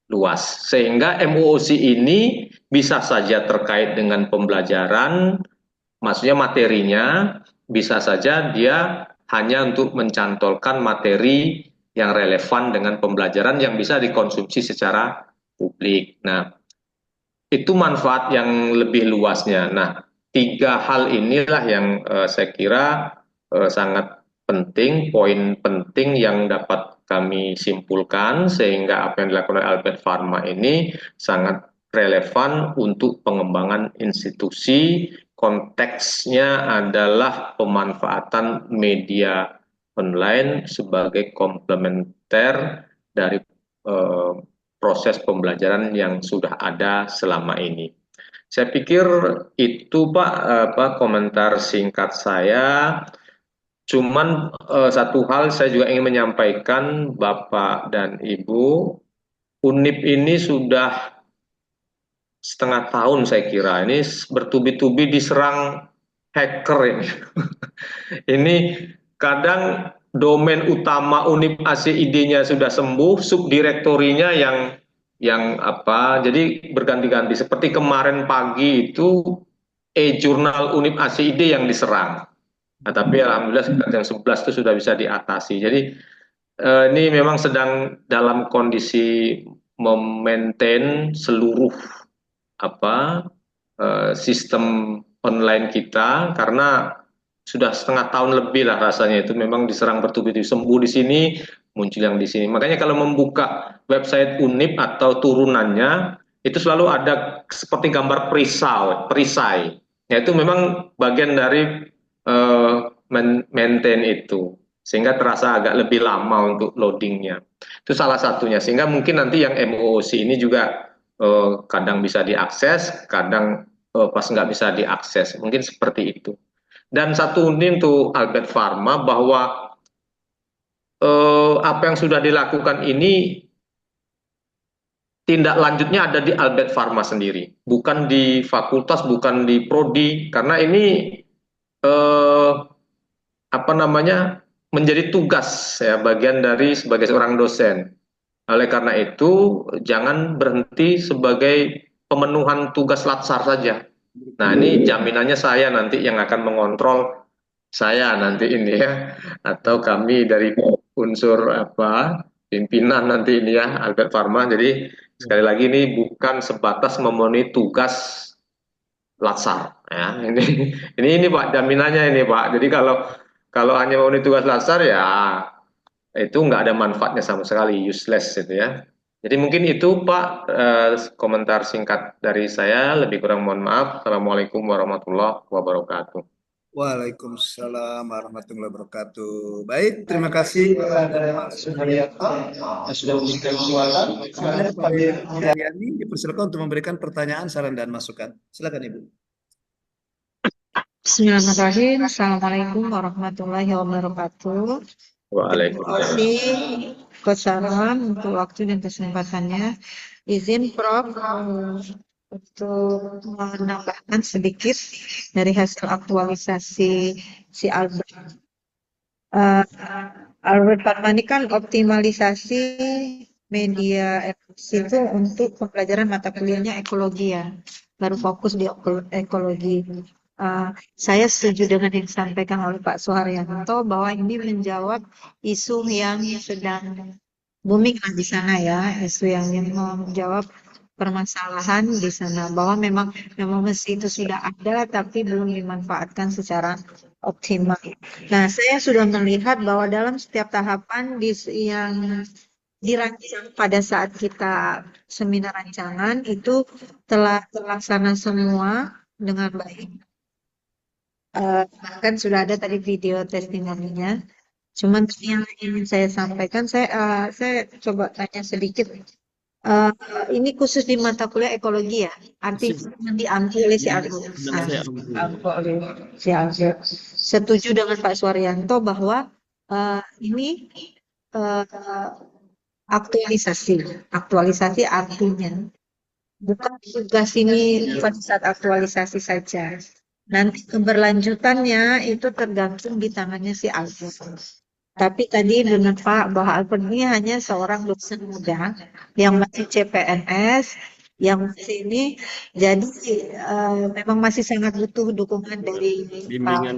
luas. Sehingga MOOC ini bisa saja terkait dengan pembelajaran, maksudnya materinya, bisa saja dia hanya untuk mencantolkan materi yang relevan dengan pembelajaran yang bisa dikonsumsi secara publik. Nah, itu manfaat yang lebih luasnya. Nah, tiga hal inilah yang saya kira sangat penting, poin penting yang dapat kami simpulkan, sehingga apa yang dilakukan oleh Albert Pharma ini sangat relevan untuk pengembangan institusi. Konteksnya adalah pemanfaatan media online sebagai komplementer dari eh, proses pembelajaran yang sudah ada selama ini. Saya pikir itu Pak, komentar singkat saya. Cuman satu hal saya juga ingin menyampaikan Bapak dan Ibu, UNIP ini sudah setengah tahun saya kira ini bertubi-tubi diserang hacker ini. Ini kadang domain utama UNIP ACID-nya sudah sembuh, subdirektorinya yang apa, jadi berganti-ganti. Seperti kemarin pagi itu e-jurnal UNIP ACID yang diserang. Nah, tapi alhamdulillah sekitar jam 11 itu sudah bisa diatasi. Jadi ini memang sedang dalam kondisi memaintain seluruh apa sistem online kita karena sudah setengah tahun lebih lah rasanya itu memang diserang bertubi-tubi, sembuh di sini, muncul yang di sini. Makanya kalau membuka website Unip atau turunannya itu selalu ada seperti gambar perisai. Ya itu memang bagian dari maintain itu sehingga terasa agak lebih lama untuk loadingnya. Itu salah satunya. Sehingga mungkin nanti yang MOOC ini juga kadang bisa diakses, kadang pas nggak bisa diakses. Mungkin seperti itu. Dan satu ini untuk Albert Pharma bahwa apa yang sudah dilakukan ini tindak lanjutnya ada di Albert Pharma sendiri, bukan di fakultas, bukan di prodi, karena ini eh, apa namanya menjadi tugas ya bagian dari sebagai seorang dosen. Oleh karena itu jangan berhenti sebagai pemenuhan tugas latsar saja. Nah ini jaminannya saya nanti yang akan mengontrol saya nanti ini ya atau kami dari unsur apa pimpinan nanti ini ya Albert Pharma. Jadi sekali lagi ini bukan sebatas memenuhi tugas latsar ya ini Pak jaminannya ini Pak. Jadi kalau kalau hanya memenuhi tugas latsar ya itu nggak ada manfaatnya sama sekali, useless itu ya. Jadi mungkin itu Pak komentar singkat dari saya. Lebih kurang mohon maaf. Assalamualaikum warahmatullahi wabarakatuh. Waalaikumsalam warahmatullahi wabarakatuh. Baik, terima kasih kepada Mas Suharyanto yang sudah memberikan kesempatan. Selanjutnya Pak Haryani dipersilakan untuk memberikan pertanyaan, saran dan masukan. Silakan Ibu. Bismillahirrahmanirrahim. Assalamualaikum warahmatullahi wabarakatuh. Terima Waalaikumsalam. kasih Coach Sarwan untuk waktu dan kesempatannya. Izin Prof untuk menambahkan sedikit dari hasil aktualisasi si Albert. Albert Pharma ini kan optimalisasi media itu untuk pembelajaran mata kuliahnya ekologi ya. Baru fokus di ekologi. Saya setuju dengan yang disampaikan oleh Pak Suharyanto bahwa ini menjawab isu yang sedang booming lah di sana ya, isu yang menjawab permasalahan di sana bahwa memang mesin itu sudah ada tapi belum dimanfaatkan secara optimal. Nah, saya sudah melihat bahwa dalam setiap tahapan yang dirancang pada saat kita seminar rancangan itu telah terlaksana semua dengan baik. Kan sudah ada tadi video testimoninya. Cuman yang ingin saya sampaikan, saya coba tanya sedikit. Ini khusus di mata kuliah ekologi ya? Artinya diambil oleh si Albert. Si Albert. Setuju dengan Pak Suharyanto bahwa ini aktualisasi artinya bukan tugas ini pada saat aktualisasi saja. Nanti keberlanjutannya itu tergantung di tangannya si Albert. Tapi tadi benar Pak bahwa Albert ini hanya seorang dosen muda yang masih CPNS, yang masih ini, jadi memang masih sangat butuh dukungan dari Pak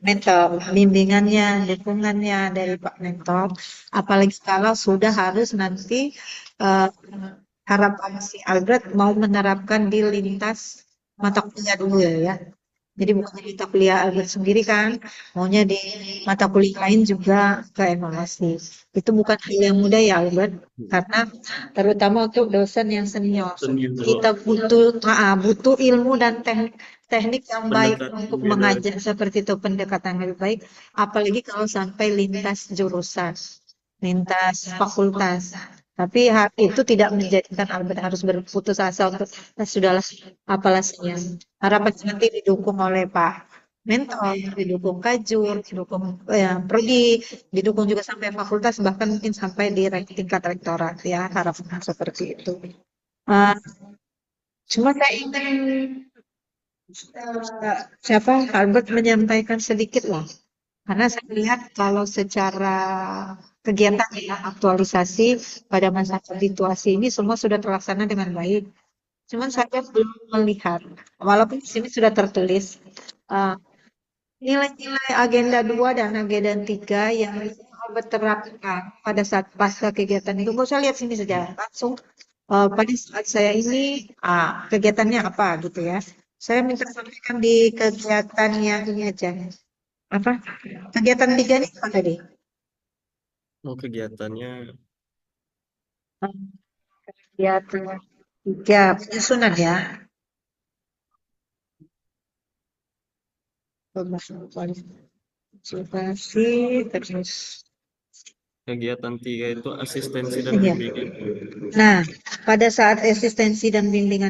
Mentor, bimbingannya, dukungannya dari Pak Mentor. Apalagi kalau sudah harus nanti harapan si Albert mau menerapkan di lintas mata kuliah dulu ya. Jadi bukan di mata kuliah Albert sendiri kan, maunya di mata kuliah lain juga ke evaluasi. Itu bukan hal yang mudah ya Albert, karena terutama untuk dosen yang senior. Kita butuh ilmu dan teknik yang baik untuk mengajar seperti itu, pendekatan yang lebih baik. Apalagi kalau sampai lintas jurusan, lintas fakultas. Tapi itu tidak menjadikan Albert harus berputus asa untuk sudahlah apalah harapan nanti didukung oleh Pak Mentor, didukung Kajur, didukung prodi, didukung juga sampai fakultas, bahkan mungkin sampai di tingkat rektorat ya, harapan seperti itu. Cuma saya ingin Albert menyampaikan sedikit lah, karena saya lihat kalau secara kegiatan ya, aktualisasi pada masa situasi ini semua sudah terlaksana dengan baik. Cuman saya belum melihat, walaupun di sini sudah tertulis nilai-nilai agenda 2 dan agenda 3 yang terapkan pada saat pasca kegiatan itu. Nggak usah lihat sini saja, langsung pada saat saya ini kegiatannya apa gitu ya. Saya minta sampaikan di kegiatan yang ini aja. Apa? Kegiatan 3 ini apa tadi? Oh, kegiatannya Kegiatan 3 penyusunan ya. Konsultasi terus. kegiatan 3 itu asistensi dan Iya. bimbingan. Nah, pada saat asistensi dan bimbingan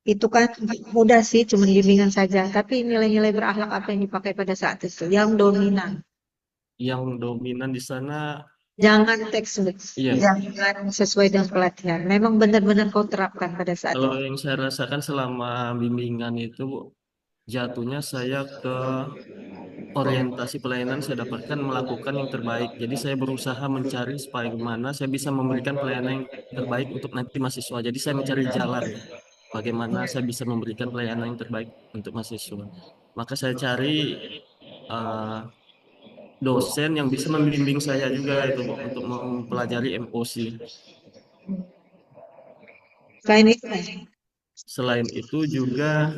itu kan nggak mudah sih, cuma bimbingan saja. Tapi nilai-nilai berakhlak apa yang dipakai pada saat itu? Yang dominan. Yang dominan di sana, Jangan textbook, iya. jangan sesuai dengan pelatihan. Memang benar-benar kau terapkan pada saat Kalau itu. yang saya rasakan selama bimbingan itu, Bu, jatuhnya saya ke orientasi pelayanan saya dapatkan melakukan yang terbaik. Jadi saya berusaha mencari supaya gimana saya bisa memberikan pelayanan yang terbaik untuk nanti mahasiswa. Jadi saya mencari jalan bagaimana saya bisa memberikan pelayanan yang terbaik untuk mahasiswa. Maka saya cari eh, dosen yang bisa membimbing saya juga itu, Bu, untuk mempelajari MOC. Selain itu, Selain itu juga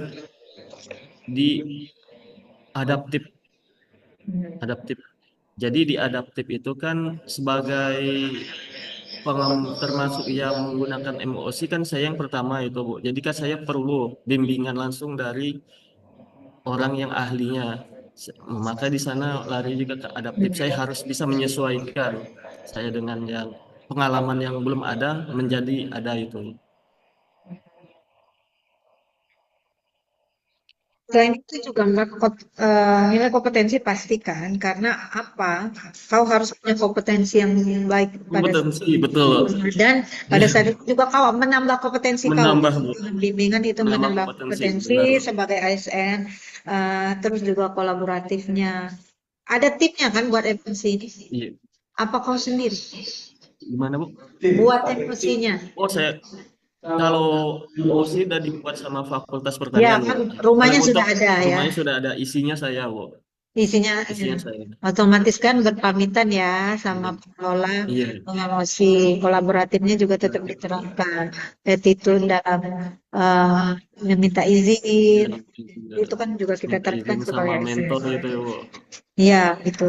di adaptif adaptif. Jadi di adaptif itu kan sebagai termasuk yang menggunakan MOC kan saya yang pertama itu, Bu. Jadi kan saya perlu bimbingan langsung dari orang yang ahlinya. Maka di sana lari juga ke adaptif. Saya harus bisa menyesuaikan saya dengan yang pengalaman yang belum ada menjadi ada itu. selain itu juga Mbak, nilai kompetensi pastikan karena apa? Kau harus punya kompetensi yang baik pada saat Kompetensi, itu. betul. Dan pada Ya, saat itu juga kau menambah kompetensi kau. menambah, Bu. Dengan bimbingan itu Menambah menambah kompetensi, kompetensi benar. sebagai ASN, terus juga kolaboratifnya. Ada tipnya kan buat MC ini? Iya. Apa kau sendiri? Gimana, Bu? Buat MC-nya. Oh, kalau MOC udah dibuat sama Fakultas Ya Pertanian, Bu. kan Kalau rumahnya untuk sudah ada ya. rumahnya sudah ada isinya saya, Bu. Isinya Isinya saya. otomatis kan berpamitan ya sama Iya. pengelola, Iya. pengelosi kolaboratifnya juga tetap diterapkan. Attitude dalam eh, meminta izin itu kan juga kita Minta terapkan izin sama sebagai ASN. mentor gitu ya, Bu. Iya, itu.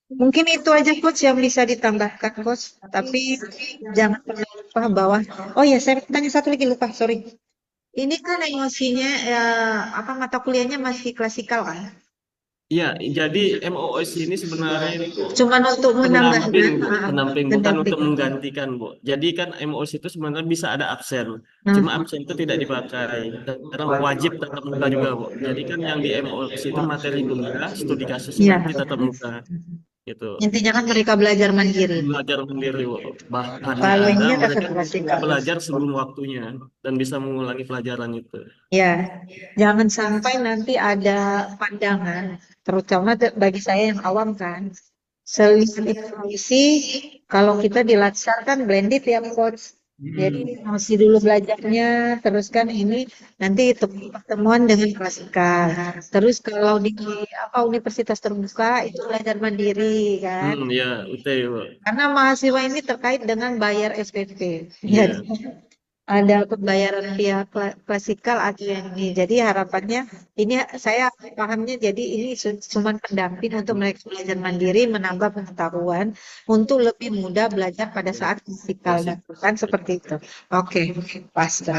Mungkin itu aja coach yang bisa ditambahkan coach. Tapi jangan pernah lupa bahwa, oh ya saya tanya satu lagi lupa, sorry. Ini kan emosinya apa mata kuliahnya masih klasikal kan? Iya, jadi MOOC ini sebenarnya itu Cuman untuk menambah pendamping, Bu. Pendamping, bukan pendamping. untuk menggantikan, Bu. Jadi kan MOOC itu sebenarnya bisa ada absen. Nah, Cuma absen itu tidak dipakai. Karena wajib tatap muka juga, Bu. Jadi kan yang di MOOC itu materi kuliah, studi kasusnya iya. nanti tatap muka. Gitu. Intinya kan mereka belajar mandiri. Belajar mandiri, Bu. Bahkan Kalau ada ini mereka tetap klasikal. belajar sebelum waktunya dan bisa mengulangi pelajaran itu. Ya, jangan sampai nanti ada pandangan, terutama bagi saya yang awam kan. Selisih informasi, kalau kita dilaksanakan blended ya coach. Jadi masih dulu belajarnya, terus kan ini nanti pertemuan dengan klasikal. Terus kalau di apa universitas terbuka itu belajar mandiri kan. Ya, UT, Bu. Karena mahasiswa ini terkait dengan bayar SPP. Iya. Jadi ada pembayaran via klasikal atau yang ini. Jadi harapannya ini saya pahamnya jadi ini cuma pendamping untuk mereka belajar mandiri, menambah pengetahuan untuk lebih mudah belajar pada saat klasikal kan seperti itu. Oke, pasti.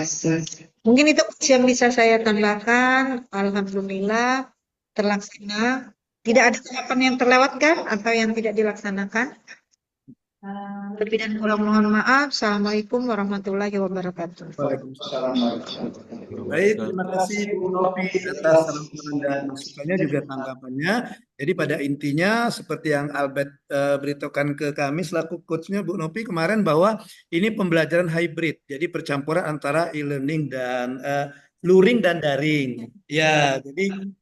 Mungkin itu yang bisa saya tambahkan. Alhamdulillah terlaksana. Tidak ada tahapan yang terlewatkan atau yang tidak dilaksanakan. Lebih dan kurang mohon maaf. Assalamualaikum warahmatullahi wabarakatuh. Waalaikumsalam. Baik, terima kasih Bu Novi atas saran dan masukannya juga tanggapannya. Jadi pada intinya seperti yang Albert beritahukan ke kami selaku coachnya Bu Novi kemarin bahwa ini pembelajaran hybrid. Jadi percampuran antara e-learning dan luring dan daring. Ya,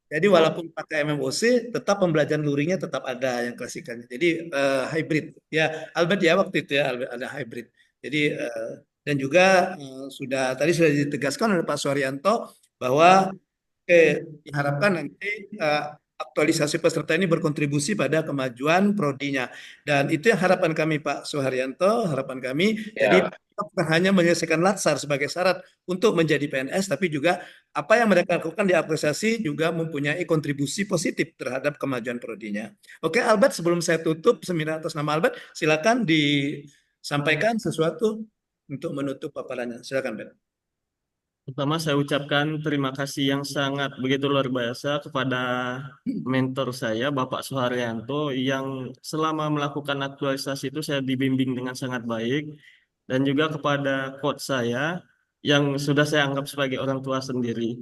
jadi walaupun pakai MMOC, tetap pembelajaran luringnya tetap ada yang klasikannya. Jadi hybrid. Ya, Albert ya waktu itu ya Albert ada hybrid. Jadi dan juga tadi sudah ditegaskan oleh Pak Suharyanto bahwa diharapkan nanti aktualisasi peserta ini berkontribusi pada kemajuan prodinya. Dan itu yang harapan kami Pak Suharyanto, harapan kami. Jadi bukan hanya menyelesaikan latsar sebagai syarat untuk menjadi PNS, tapi juga apa yang mereka lakukan diapresiasi juga mempunyai kontribusi positif terhadap kemajuan prodinya. Oke, Albert, sebelum saya tutup seminar atas nama Albert, silakan disampaikan sesuatu untuk menutup paparannya. Silakan, Ben. Pertama, saya ucapkan terima kasih yang sangat begitu luar biasa kepada mentor saya, Bapak Suharyanto, yang selama melakukan aktualisasi itu saya dibimbing dengan sangat baik, dan juga kepada coach saya, yang sudah saya anggap sebagai orang tua sendiri,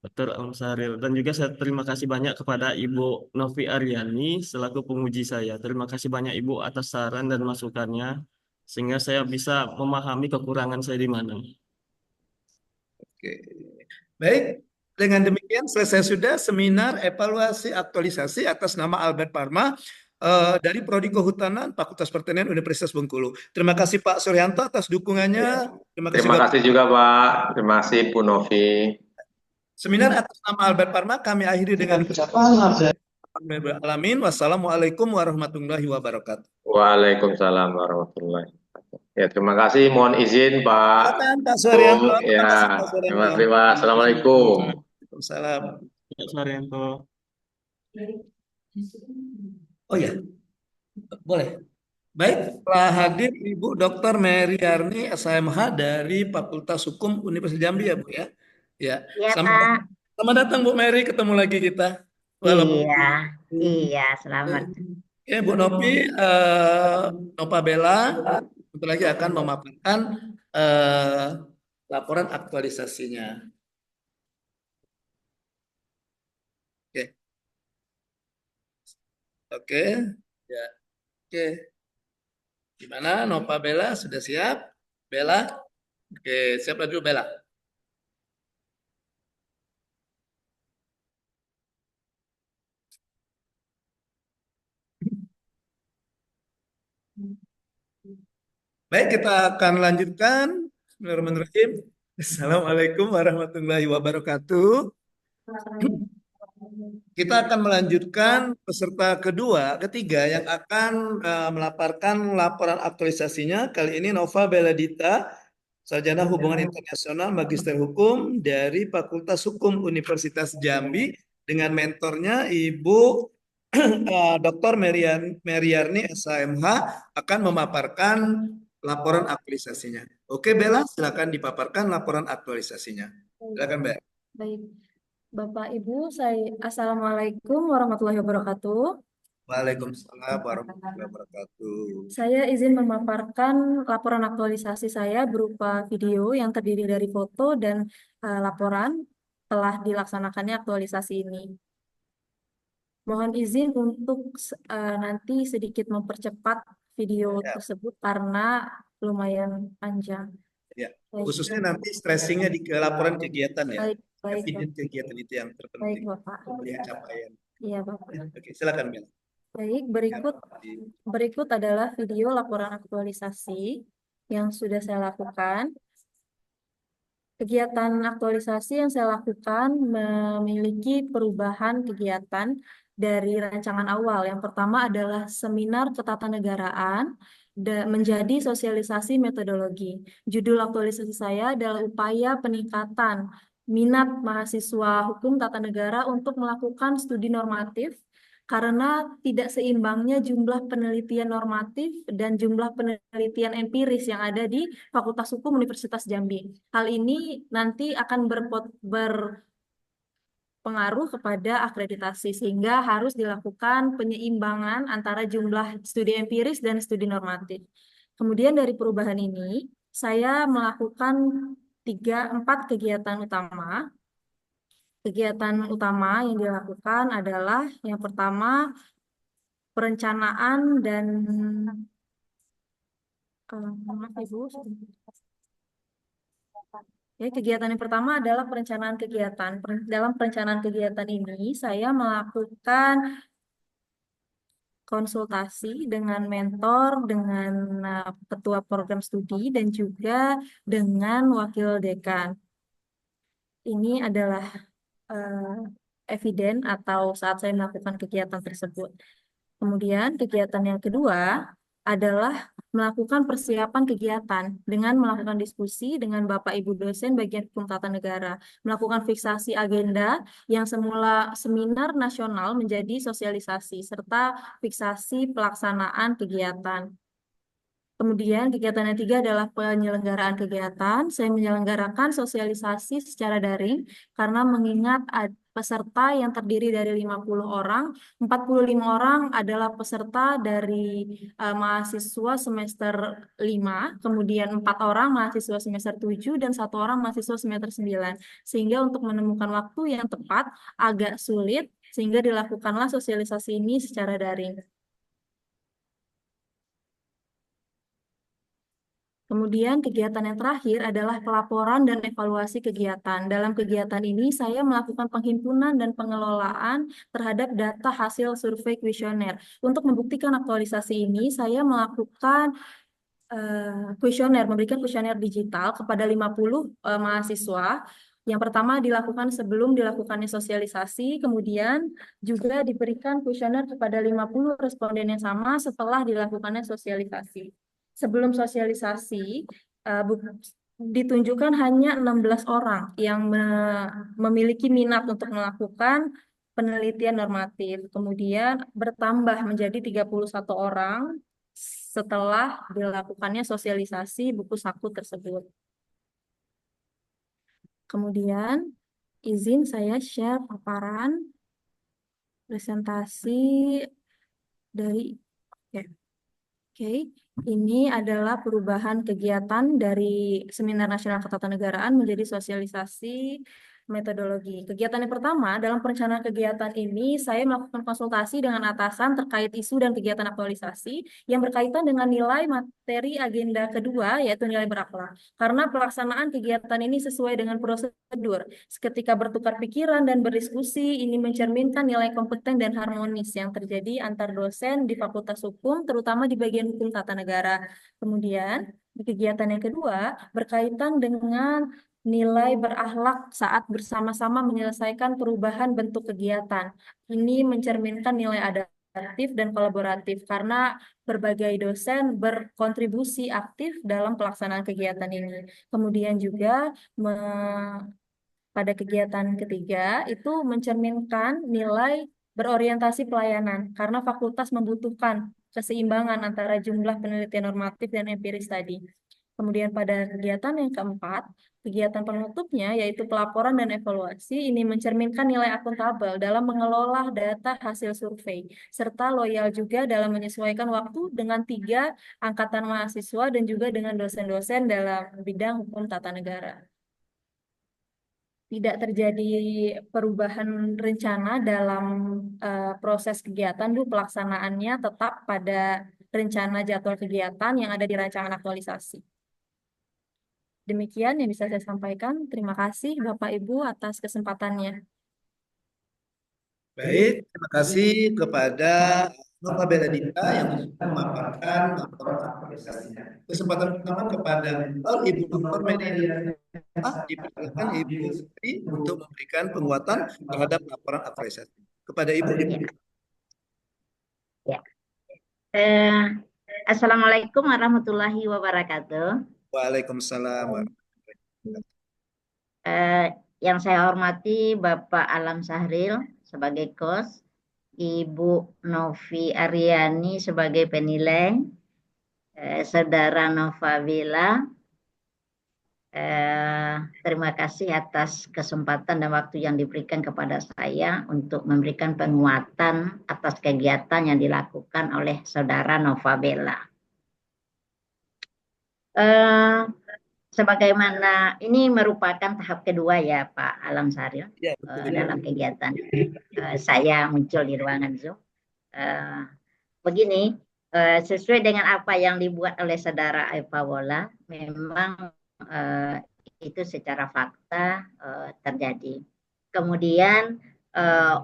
Dr. Alam Sahril. Dan juga saya terima kasih banyak kepada Ibu Novi Aryani selaku penguji saya. Terima kasih banyak Ibu atas saran dan masukannya, sehingga saya bisa memahami kekurangan saya di mana. Oke. Baik, dengan demikian selesai sudah seminar evaluasi aktualisasi atas nama Albert Parma dari Prodi Kehutanan Fakultas Pertanian Universitas Bengkulu. Terima kasih Pak Suryanto atas dukungannya. Terima kasih Terima Bapak. kasih juga Pak. Terima kasih Bu Novi. Seminar atas nama Albert Parma kami akhiri dengan alamin. Wassalamualaikum warahmatullahi wabarakatuh. Waalaikumsalam warahmatullahi wabarakatuh. Ya, terima kasih. Mohon izin Pak. Silakan Pak Suryanto. Bung. Terima Ya, kasih Pak terima Suryanto. kasih Pak. Assalamualaikum. Waalaikumsalam. Pak Suharyanto. Oh ya, boleh. Baik, telah hadir Ibu Dr. Mary Yarni, SHMH dari Fakultas Hukum Universitas Jambi ya Bu ya. Ya, Iya, selamat, Pak. selamat datang Bu Mary, ketemu lagi kita. Walaupun Iya, iya, selamat. ya Bu Nopi, Nova Bella, bentar lagi akan memaparkan laporan aktualisasinya. Oke, oke, ya, oke. Gimana Nova Bella, sudah siap? Bella, oke, siap dulu Bella. Baik, kita akan lanjutkan. Bismillahirrahmanirrahim. Assalamualaikum warahmatullahi wabarakatuh. Kita akan melanjutkan peserta ketiga yang akan melaporkan laporan aktualisasinya. Kali ini Nova Beladita, Sarjana Hubungan Internasional, Magister Hukum dari Fakultas Hukum Universitas Jambi dengan mentornya Ibu Dr. Meriarni SHMH akan memaparkan laporan aktualisasinya. Oke Bella, silakan dipaparkan laporan aktualisasinya. Silakan Bella. Baik, Bapak Ibu, Assalamualaikum warahmatullahi wabarakatuh. Waalaikumsalam warahmatullahi wabarakatuh. Saya izin memaparkan laporan aktualisasi saya berupa video yang terdiri dari foto dan laporan telah dilaksanakannya aktualisasi ini. Mohon izin untuk nanti sedikit mempercepat video tersebut karena lumayan panjang. Ya, khususnya nanti stressingnya di laporan kegiatan ya. Baik, baik, Evident kegiatan itu yang terpenting. baik, Bapak. Melihat capaian. Iya, Bapak. Oke, silakan Bella. Baik, berikut adalah video laporan aktualisasi yang sudah saya lakukan. Kegiatan aktualisasi yang saya lakukan memiliki perubahan kegiatan dari rancangan awal. Yang pertama adalah seminar ketatanegaraan menjadi sosialisasi metodologi. Judul aktualisasi saya adalah upaya peningkatan minat mahasiswa hukum tata negara untuk melakukan studi normatif karena tidak seimbangnya jumlah penelitian normatif dan jumlah penelitian empiris yang ada di Fakultas Hukum Universitas Jambi. Hal ini nanti akan berpengaruh kepada akreditasi, sehingga harus dilakukan penyeimbangan antara jumlah studi empiris dan studi normatif. Kemudian dari perubahan ini, saya melakukan 4 kegiatan utama. Kegiatan utama yang dilakukan adalah yang pertama perencanaan dan maaf Ibu. Ya, kegiatan yang pertama adalah perencanaan kegiatan. Dalam perencanaan kegiatan ini saya melakukan konsultasi dengan mentor, dengan ketua program studi dan juga dengan wakil dekan. Ini adalah eviden atau saat saya melakukan kegiatan tersebut. Kemudian kegiatan yang kedua adalah melakukan persiapan kegiatan dengan melakukan diskusi dengan Bapak Ibu dosen bagian hukum tata negara, melakukan fiksasi agenda yang semula seminar nasional menjadi sosialisasi, serta fiksasi pelaksanaan kegiatan. Kemudian kegiatan yang tiga adalah penyelenggaraan kegiatan. Saya menyelenggarakan sosialisasi secara daring karena mengingat peserta yang terdiri dari 50 orang, 45 orang adalah peserta dari mahasiswa semester 5, kemudian 4 orang mahasiswa semester 7, dan 1 orang mahasiswa semester 9. Sehingga untuk menemukan waktu yang tepat agak sulit, sehingga dilakukanlah sosialisasi ini secara daring. Kemudian kegiatan yang terakhir adalah pelaporan dan evaluasi kegiatan. Dalam kegiatan ini saya melakukan penghimpunan dan pengelolaan terhadap data hasil survei kuesioner. Untuk membuktikan aktualisasi ini, saya melakukan memberikan kuesioner digital kepada 50 mahasiswa. Yang pertama dilakukan sebelum dilakukannya sosialisasi, kemudian juga diberikan kuesioner kepada 50 responden yang sama setelah dilakukannya sosialisasi. Sebelum sosialisasi, ditunjukkan hanya 16 orang yang memiliki minat untuk melakukan penelitian normatif. Kemudian bertambah menjadi 31 orang setelah dilakukannya sosialisasi buku saku tersebut. Kemudian izin saya share paparan presentasi dari Oke, ini adalah perubahan kegiatan dari Seminar Nasional Ketatanegaraan menjadi sosialisasi metodologi. Kegiatan yang pertama, dalam perencanaan kegiatan ini, saya melakukan konsultasi dengan atasan terkait isu dan kegiatan aktualisasi yang berkaitan dengan nilai materi agenda kedua, yaitu nilai berakhlak. Karena pelaksanaan kegiatan ini sesuai dengan prosedur. Ketika bertukar pikiran dan berdiskusi, ini mencerminkan nilai kompeten dan harmonis yang terjadi antar dosen di Fakultas Hukum, terutama di bagian hukum tata negara. Kemudian, di kegiatan yang kedua, berkaitan dengan nilai berakhlak saat bersama-sama menyelesaikan perubahan bentuk kegiatan. Ini mencerminkan nilai adaptif dan kolaboratif karena berbagai dosen berkontribusi aktif dalam pelaksanaan kegiatan ini. Kemudian juga pada kegiatan ketiga itu mencerminkan nilai berorientasi pelayanan karena fakultas membutuhkan keseimbangan antara jumlah penelitian normatif dan empiris tadi. Kemudian pada kegiatan yang keempat, kegiatan penutupnya yaitu pelaporan dan evaluasi, ini mencerminkan nilai akuntabel dalam mengelola data hasil survei, serta loyal juga dalam menyesuaikan waktu dengan 3 angkatan mahasiswa dan juga dengan dosen-dosen dalam bidang hukum tata negara. Tidak terjadi perubahan rencana dalam proses kegiatan, pelaksanaannya tetap pada rencana jadwal kegiatan yang ada di rancangan aktualisasi. Demikian yang bisa saya sampaikan. Terima kasih Bapak Ibu atas kesempatannya. Baik, terima kasih kepada Nova Beladita yang sudah memaparkan laporan aktualisasinya. Kesempatan pertama kepada Ibu Dr. Media dipersilakan Ibu Sri untuk memberikan penguatan terhadap laporan aktualisasi. Kepada Ibu. Ya. Assalamualaikum warahmatullahi wabarakatuh. Waalaikumsalam. Yang saya hormati Bapak Alam Sahril sebagai kos, Ibu Novi Aryani sebagai penilai, Saudara Nova Bella. Terima kasih atas kesempatan dan waktu yang diberikan kepada saya untuk memberikan penguatan atas kegiatan yang dilakukan oleh Saudara Nova Bella. Sebagaimana ini merupakan tahap kedua ya Pak Alam Sahril dalam kegiatan saya muncul di ruangan Zoom. Begini, sesuai dengan apa yang dibuat oleh Saudara Eva Wola, memang itu secara fakta terjadi. Kemudian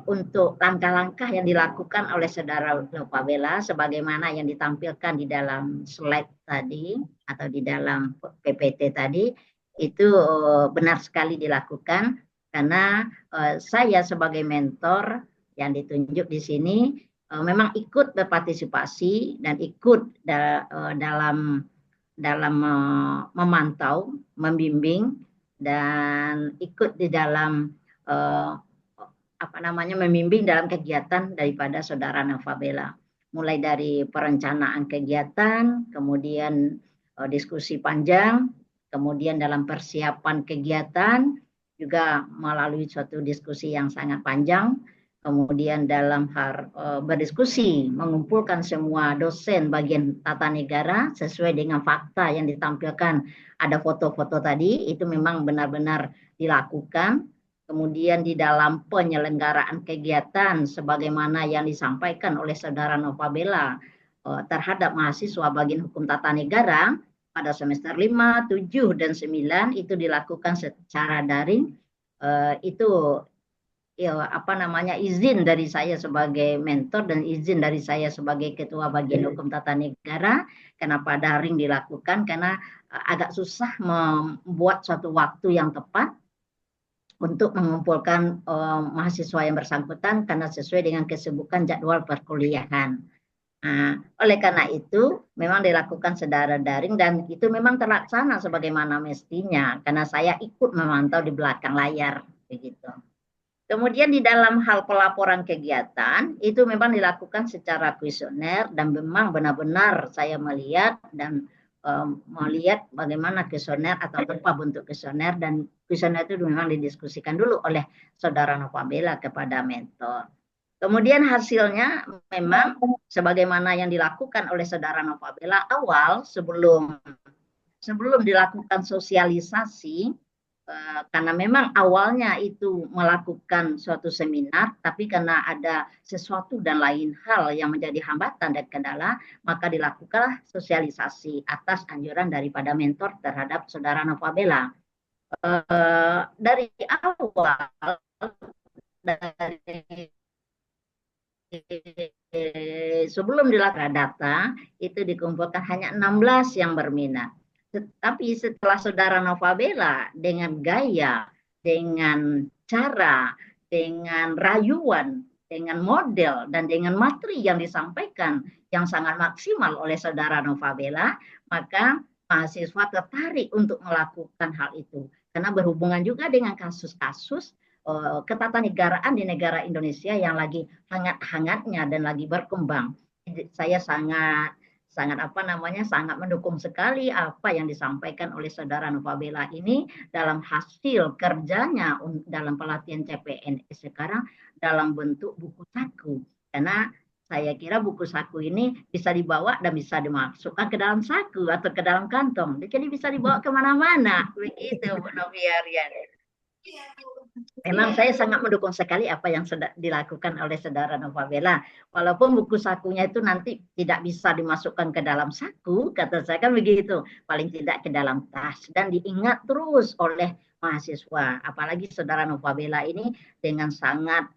untuk langkah-langkah yang dilakukan oleh Saudara Nova Bella sebagaimana yang ditampilkan di dalam slide tadi atau di dalam PPT tadi itu benar sekali dilakukan karena saya sebagai mentor yang ditunjuk di sini memang ikut berpartisipasi dan ikut dalam memantau, membimbing, dan ikut di dalam membimbing dalam kegiatan daripada Saudara Nova Bella. Mulai dari perencanaan kegiatan, kemudian diskusi panjang, kemudian dalam persiapan kegiatan juga melalui suatu diskusi yang sangat panjang, kemudian dalam hal berdiskusi, mengumpulkan semua dosen bagian tata negara sesuai dengan fakta yang ditampilkan. Ada foto-foto tadi, itu memang benar-benar dilakukan. Kemudian di dalam penyelenggaraan kegiatan sebagaimana yang disampaikan oleh Saudara Nova Bella terhadap mahasiswa bagian hukum tata negara pada semester 5, 7, dan 9 itu dilakukan secara daring. Itu izin dari saya sebagai mentor dan izin dari saya sebagai ketua bagian hukum tata negara. Kenapa daring dilakukan? Karena agak susah membuat suatu waktu yang tepat untuk mengumpulkan mahasiswa yang bersangkutan karena sesuai dengan kesibukan jadwal perkuliahan. Nah, oleh karena itu memang dilakukan secara daring dan itu memang terlaksana sebagaimana mestinya karena saya ikut memantau di belakang layar begitu. Kemudian di dalam hal pelaporan kegiatan itu memang dilakukan secara kuesioner dan memang benar-benar saya melihat dan melihat bagaimana kuesioner atau apa bentuk kuesioner, dan kuesioner itu memang didiskusikan dulu oleh Saudara Nova Bella kepada mentor. Kemudian hasilnya memang sebagaimana yang dilakukan oleh Saudara Nova Bella awal sebelum dilakukan sosialisasi, karena memang awalnya itu melakukan suatu seminar, tapi karena ada sesuatu dan lain hal yang menjadi hambatan dan kendala, maka dilakukanlah sosialisasi atas anjuran daripada mentor terhadap Saudara Nova Bella. Dari awal, sebelum dilakukan data, itu dikumpulkan hanya 16 yang berminat. Tapi setelah Saudara Nova Bella dengan gaya, dengan cara, dengan rayuan, dengan model, dan dengan materi yang disampaikan yang sangat maksimal oleh Saudara Nova Bella, maka mahasiswa tertarik untuk melakukan hal itu. Karena berhubungan juga dengan kasus-kasus ketatanegaraan di negara Indonesia yang lagi hangat-hangatnya dan lagi berkembang. Saya sangat mendukung sekali apa yang disampaikan oleh Saudara Nova Bella ini dalam hasil kerjanya dalam pelatihan CPNS sekarang dalam bentuk buku saku. Karena saya kira buku saku ini bisa dibawa dan bisa dimasukkan ke dalam saku atau ke dalam kantong. Jadi bisa dibawa kemana-mana. Begitu, Bu Noviariani. Memang saya sangat mendukung sekali apa yang dilakukan oleh Saudara Nova Bella. Walaupun buku sakunya itu nanti tidak bisa dimasukkan ke dalam saku, kata saya kan begitu, paling tidak ke dalam tas dan diingat terus oleh mahasiswa. Apalagi Saudara Nova Bella ini dengan sangat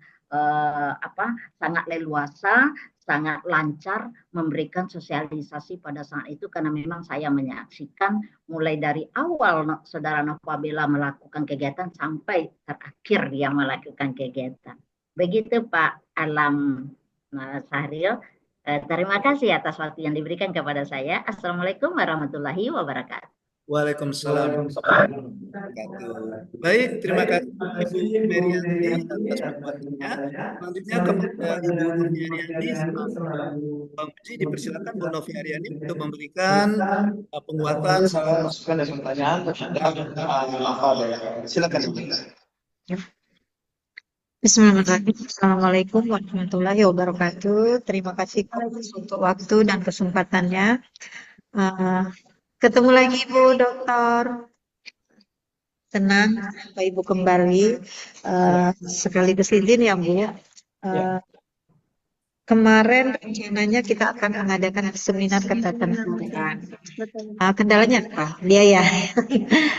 leluasa, sangat lancar memberikan sosialisasi pada saat itu karena memang saya menyaksikan mulai dari awal Saudara Nova Bella melakukan kegiatan sampai terakhir dia melakukan kegiatan. Begitu Pak Alam Sahril. Terima kasih atas waktu yang diberikan kepada saya. Assalamualaikum warahmatullahi wabarakatuh. Waalaikumsalam. Baik, terima kasih Ibu Merianti atas penjelasannya. Selanjutnya kepada Ibu Noviariani, Penguji dipersilakan Bu Noviariani untuk memberikan penguatan masukan dan pertanyaan terhadap silakan Ibu. Bismillahirrahmanirrahim. Assalamualaikum warahmatullahi wabarakatuh. Terima kasih untuk waktu dan kesempatannya. Ketemu lagi Bu Dokter. Senang Bapak Ibu kembali. Sekaligus izin ya Bu. Kemarin rencananya kita akan mengadakan seminar ketatanegaraan. Kendalanya apa? Biaya.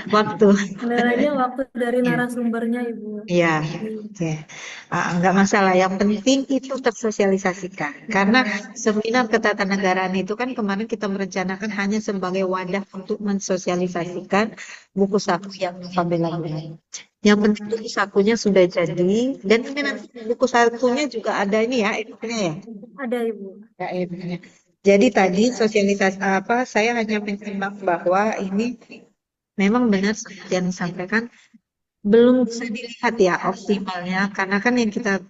Waktu. Kendalanya waktu dari narasumbernya Ibu. Iya, oke. Enggak masalah. Yang penting itu tersosialisasikan. Karena seminar ketatanegaraan itu kan kemarin kita merencanakan hanya sebagai wadah untuk mensosialisasikan buku saku yang Nova Bella. Yang penting buku sakunya sudah jadi, dan ini nanti buku sakunya juga ada ini ya, ebooknya ya. Ada Ibu. Ya, ebooknya. Jadi tadi sosialisasi apa? Saya hanya menimbang bahwa ini memang benar seperti yang disampaikan, belum bisa dilihat ya optimalnya, karena kan yang kita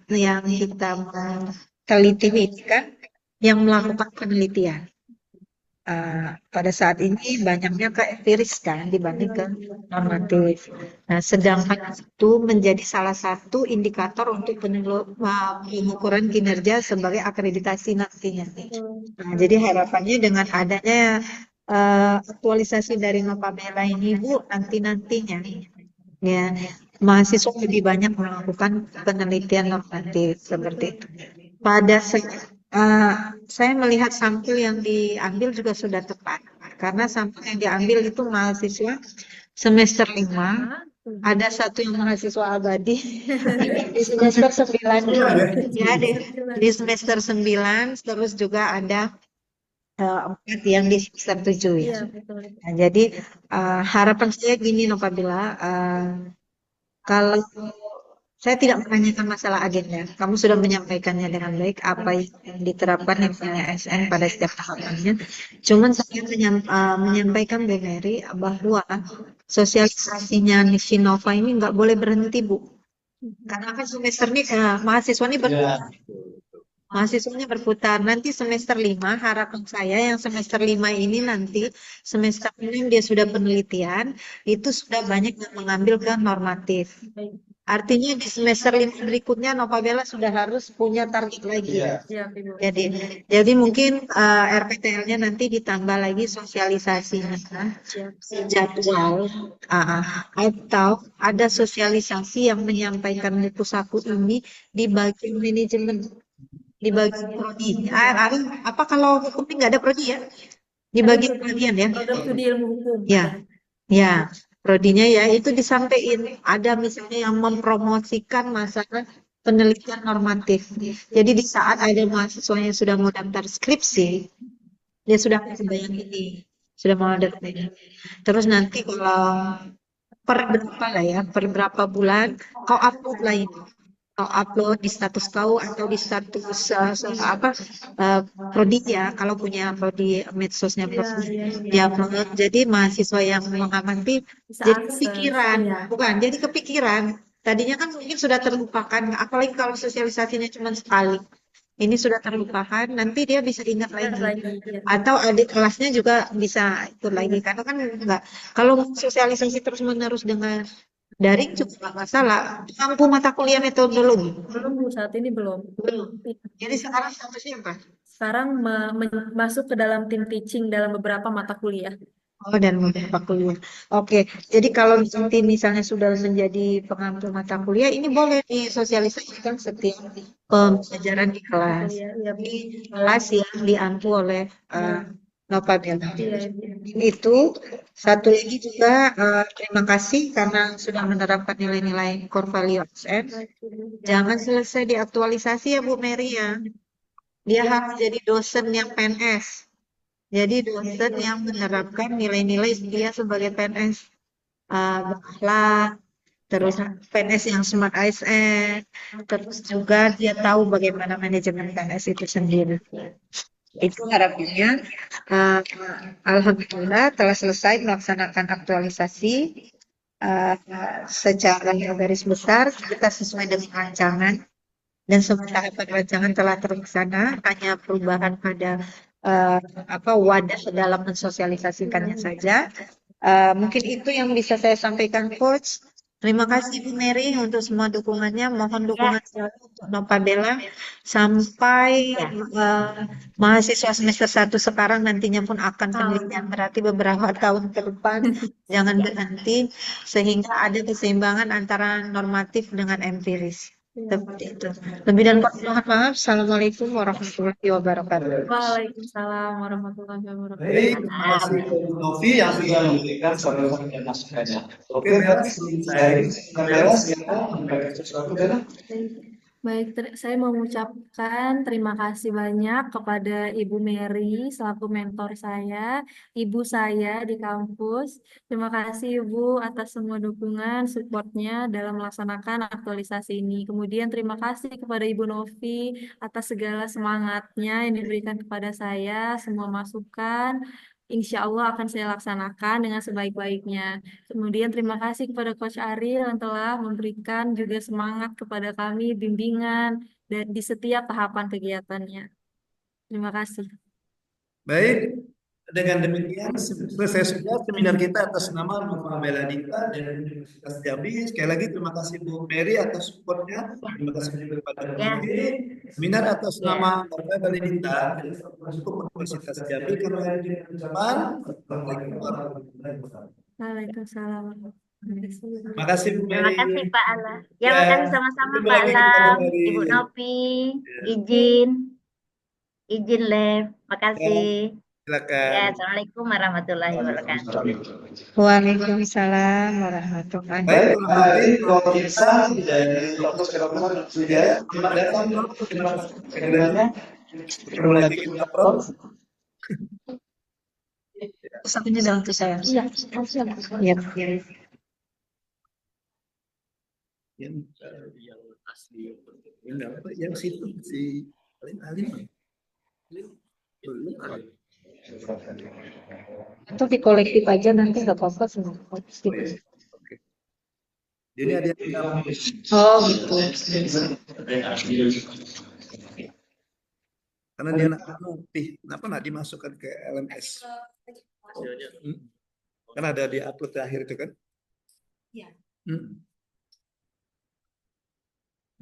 teliti ini kan yang melakukan penelitian. Pada saat ini banyaknya ke empiris kan dibanding ke normatif. Nah, sedangkan itu menjadi salah satu indikator untuk pengukuran kinerja sebagai akreditasi nantinya. Nah, jadi harapannya dengan adanya aktualisasi dari Nopabella ini, Bu, nantinya ya mahasiswa lebih banyak melakukan penelitian normatif seperti itu. Pada saya melihat sampel yang diambil juga sudah tepat, karena sampel yang diambil itu mahasiswa semester 5, ada satu yang mahasiswa abadi di semester 9, ya di semester 9, terus juga ada 4 yang di semester 7 ya. Iya, betul. Nah, jadi harapan saya gini Nopabila, kalau saya tidak menanyakan masalah agenda, kamu sudah menyampaikannya dengan baik apa yang diterapkan yang punya ASN pada setiap tahapannya. Cuman saya menyampaikan Bu Mary bahwa sosialisasinya Nishinova ini nggak boleh berhenti, Bu. Karena kan semester ini mahasiswa ini berputar. Mahasiswanya berputar. Nanti semester 5, harapan saya yang semester 5 ini nanti semester 6 dia sudah penelitian, itu sudah banyak yang mengambil ke normatif. Artinya di semester 5 berikutnya Nopabella sudah harus punya target lagi. Iya, Ibu. Jadi mungkin RPTL-nya nanti ditambah lagi sosialisasinya, jadwal, atau ada sosialisasi yang menyampaikan buku saku ini di bagian manajemen, di bagian prodi. Apa kalau hukum ini nggak ada prodi ya? Di bagian ya. Program studi ilmu hukum. Ya, prodinya ya itu disampaikan. Ada misalnya yang mempromosikan masalah penelitian normatif. Jadi di saat ada mahasiswa yang sudah mau daftar skripsi, dia sudah kebayang ini, sudah mau daftar ini. Terus nanti kalau per berapa lah ya, per berapa bulan kau upload lah ini. Kau upload di status kau atau di status prodi ya, kalau punya prodi medsosnya prodi dia upload. Jadi mahasiswa yang mengamati jadi kepikiran, bukan? Jadi kepikiran. Tadinya kan mungkin sudah terlupakan, apalagi kalau sosialisasinya cuma sekali. Ini sudah terlupakan, nanti dia bisa ingat lagi. Atau adik kelasnya juga bisa ikut lagi. Karena kan enggak, kalau sosialisasi terus-menerus dengan daring juga nggak masalah. Mampu mata kuliah metodologi. Belum, Bu, saat ini belum. Jadi sekarang statusnya apa? Sekarang masuk ke dalam tim teaching dalam beberapa mata kuliah. Oh, dan beberapa kuliah. Oke, jadi kalau nanti misalnya sudah menjadi pengampu mata kuliah, ini boleh disosialisasikan setiap pembelajaran di kelas. Di kelas yang diampu oleh Nopabella. Itu satu lagi juga terima kasih karena sudah menerapkan nilai-nilai core value ASN. Jangan selesai diaktualisasi ya Bu Mary ya. Dia harus jadi dosen yang PNS. Jadi dosen yang menerapkan nilai-nilai dia sebagai PNS, akhlak, terus PNS yang smart ASN, terus juga dia tahu bagaimana manajemen PNS itu sendiri. Itu harapannya. Alhamdulillah telah selesai melaksanakan aktualisasi secara garis besar kita sesuai dengan rancangan dan semua tahapan rancangan telah terlaksana, hanya perubahan pada wadah dalam mensosialisasikannya saja. Mungkin itu yang bisa saya sampaikan, Coach. Terima kasih Bu Mary untuk semua dukungannya. Mohon dukungan selalu untuk Nopabella sampai mahasiswa semester 1 sekarang nantinya pun akan penelitian, berarti beberapa tahun ke depan jangan berhenti sehingga ada keseimbangan antara normatif dengan empiris. Seperti itu. Lebih dan kurang mohon maaf. Assalamualaikum warahmatullahi wabarakatuh. Waalaikumsalam warahmatullahi wabarakatuh. Baik, terima kasih Bu Novi yang sudah memberikan saran dan masukannya. Oke, Bella, sebelum saya silakan memberikan sesuatu, Bella. Baik, saya mengucapkan terima kasih banyak kepada Ibu Mary selaku mentor saya, ibu saya di kampus. Terima kasih Ibu atas semua dukungan, supportnya dalam melaksanakan aktualisasi ini. Kemudian terima kasih kepada Ibu Novi atas segala semangatnya yang diberikan kepada saya, semua masukan. Insya Allah akan saya laksanakan dengan sebaik-baiknya. Kemudian terima kasih kepada Coach Ariel yang telah memberikan juga semangat kepada kami, bimbingan dan di setiap tahapan kegiatannya. Terima kasih. Baik, dengan demikian selesai sudah seminar kita atas nama Nova Melanita dari Universitas Jambi. Sekali lagi terima kasih Bu Mary atas supportnya. Terima kasih juga kepada Bu Ya, Novi. Seminar atas ya. nama Nova Melanita dari Universitas Jambi kami akhiri di depan. Assalamualaikum warahmatullahi wabarakatuh. Waalaikumsalam. Terima kasih Bu Terima Mary. kasih Pak Ala. Ya, Ya, makasih sama-sama ketemu Pak lagi kepada Alam, Mary. Ibu Novi, Ya, izin, live. ya, Makasih. silakan. Ya, Assalamualaikum warahmatullahi wabarakatuh. Waalaikumsalam warahmatullahi Baik, wabarakatuh. telah hadir Prof. Irsan dari Fakultas Kedokteran Sriwijaya. Selamat datang, Prof. Terima kasih kehadirannya. Ketemu lagi kita, Prof. Satunya dalam tuh saya. Iya. Iya. Yang asli, yang situ si alim belum ada. Atau di kolektif aja nanti nggak apa-apa semua. Oke. Jadi ada yang Oh gitu. karena dia nak pih, kenapa nak dimasukkan ke LMS? Kan ada di upload terakhir itu kan? Iya.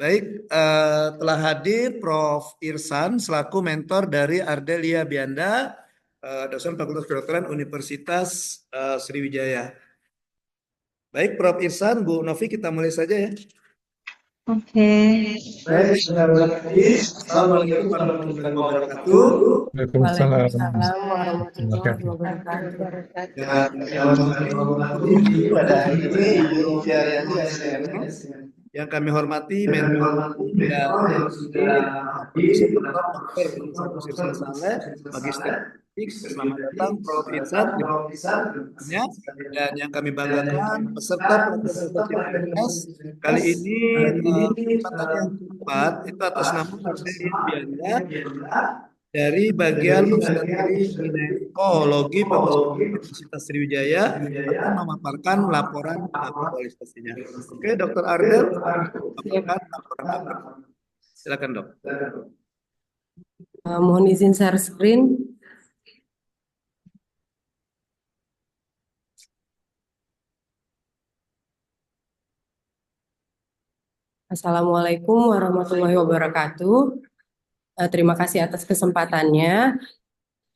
Baik, telah hadir Prof. Irsan selaku mentor dari Ardelia Bianda, dosen Fakultas Kedokteran Universitas Sriwijaya. Baik, Prof. Irsan, Bu Novi, kita mulai saja ya. Oke. Baik, Assalamualaikum warahmatullahi wabarakatuh. Waalaikumsalam warahmatullahi wabarakatuh. Dan yang menghadiri pada hari ini Ibu Novi Aryani SMS, yang kami hormati mentor yang sudah Dr. Irsan Saleh, Magister Etik. Selamat datang Prof. Irsan, dan yang kami banggakan peserta PMS kali ini kesempatan yang keempat itu atas nama Ardelia Bianda dari bagian obstetri ginekologi Fakultas Universitas Sriwijaya akan memaparkan laporan aktualisasinya. Oke, Dr. Ardel, memaparkan laporan Anda. Silakan, Dok. Mohon izin share screen. Assalamualaikum warahmatullahi wabarakatuh. Terima kasih atas kesempatannya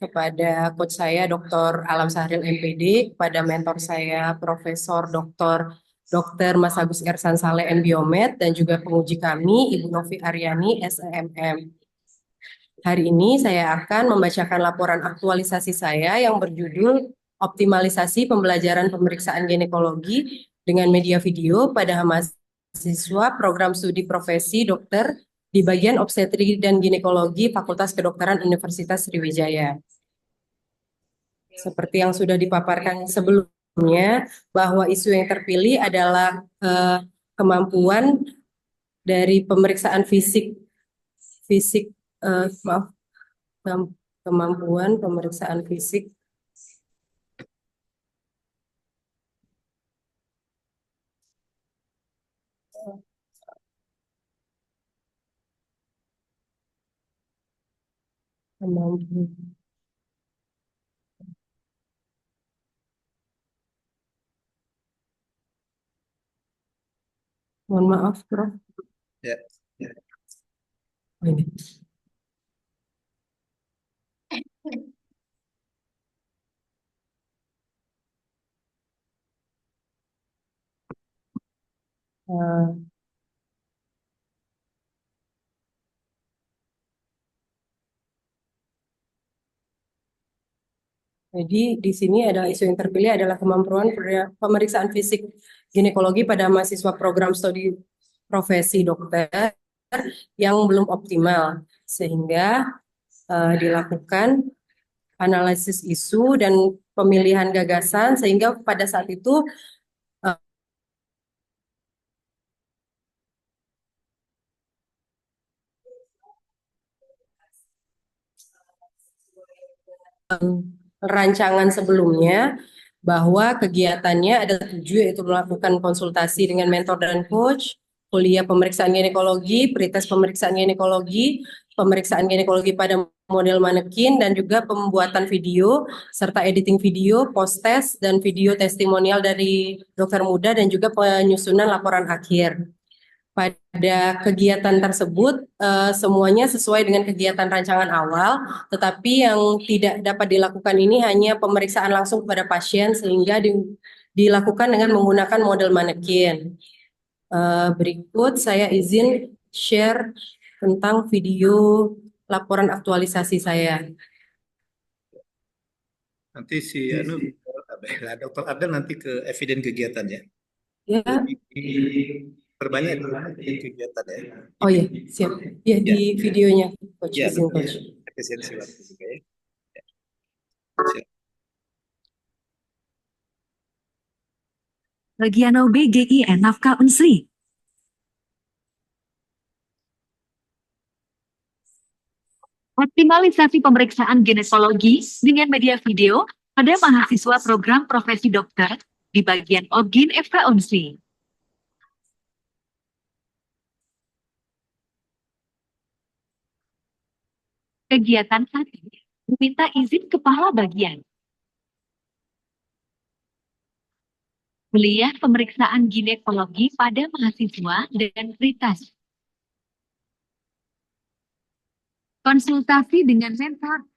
kepada coach saya Dr. Alam Sahril MPD, kepada mentor saya Profesor Dr. Mas Agus Ersan Saleh Biomed, dan juga penguji kami Ibu Novi Aryani SEMM. Hari ini saya akan membacakan laporan aktualisasi saya yang berjudul Optimalisasi Pembelajaran Pemeriksaan Ginekologi dengan Media Video pada mahasiswa Program Studi Profesi Dokter di bagian Obstetri dan Ginekologi Fakultas Kedokteran Universitas Sriwijaya. Seperti yang sudah dipaparkan sebelumnya, bahwa isu yang terpilih adalah kemampuan dari pemeriksaan kemampuan pemeriksaan fisik mohon maaf, Prof. Ya. Ini. Jadi di sini adalah isu yang terpilih adalah kemampuan pemeriksaan fisik ginekologi pada mahasiswa program studi profesi dokter yang belum optimal, sehingga dilakukan analisis isu dan pemilihan gagasan, sehingga pada saat itu rancangan sebelumnya bahwa kegiatannya ada 7, yaitu melakukan konsultasi dengan mentor dan coach, kuliah pemeriksaan ginekologi, pretest pemeriksaan ginekologi pada model manekin, dan juga pembuatan video serta editing video, post test dan video testimonial dari dokter muda, dan juga penyusunan laporan akhir. Pada kegiatan tersebut semuanya sesuai dengan kegiatan rancangan awal, tetapi yang tidak dapat dilakukan ini hanya pemeriksaan langsung kepada pasien, sehingga dilakukan dengan menggunakan model manekin. Berikut saya izin share tentang video laporan aktualisasi saya. Nanti si Dokter Ada nanti ke eviden kegiatan ya. Ya. Perbanyak kegiatan ya. Oh ya, siap. Ya, di videonya, Coach. Ya, Izin, Coach. efisiensi waktu juga ya. Siap. Bagian BGIN Nafka Unsri. Optimalisasi pemeriksaan ginekologi dengan media video pada mahasiswa program profesi dokter di bagian Obgyn FK Unsri. Kegiatan 1. Meminta izin kepala bagian. Kuliah pemeriksaan ginekologi pada mahasiswa dan pritas. Konsultasi dengan mentor.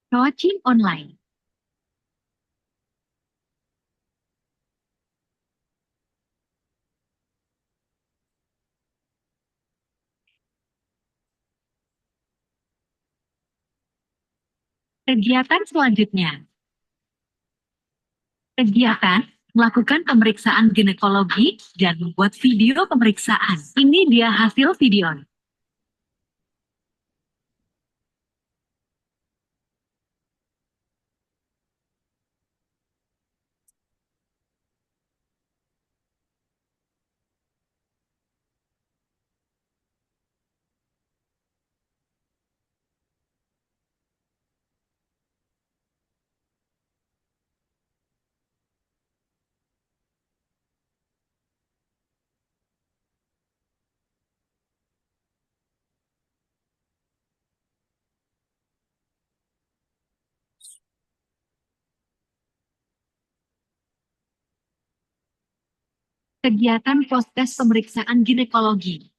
Coaching online. Kegiatan selanjutnya. Kegiatan melakukan pemeriksaan ginekologi dan membuat video pemeriksaan. Ini dia hasil video. Kegiatan post-test pemeriksaan ginekologi.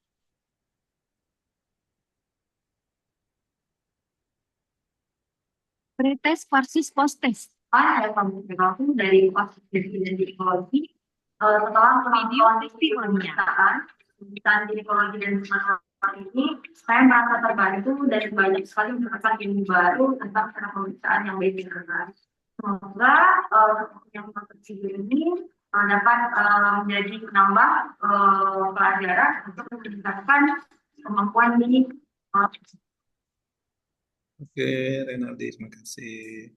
Pretest versus post-test. Ada pemeriksaan dari post-test ginekologi setelah video testimonial pemeriksaan ginekologi dan ginekologi ini, saya merasa terbantu dan banyak sekali mendapatkan ilmu baru tentang cara pemeriksaan yang berbeda. Semoga yang seperti ini dapat menjadi penambah pelajaran untuk meningkatkan kemampuan ini. Oke, Renaldi, terima kasih.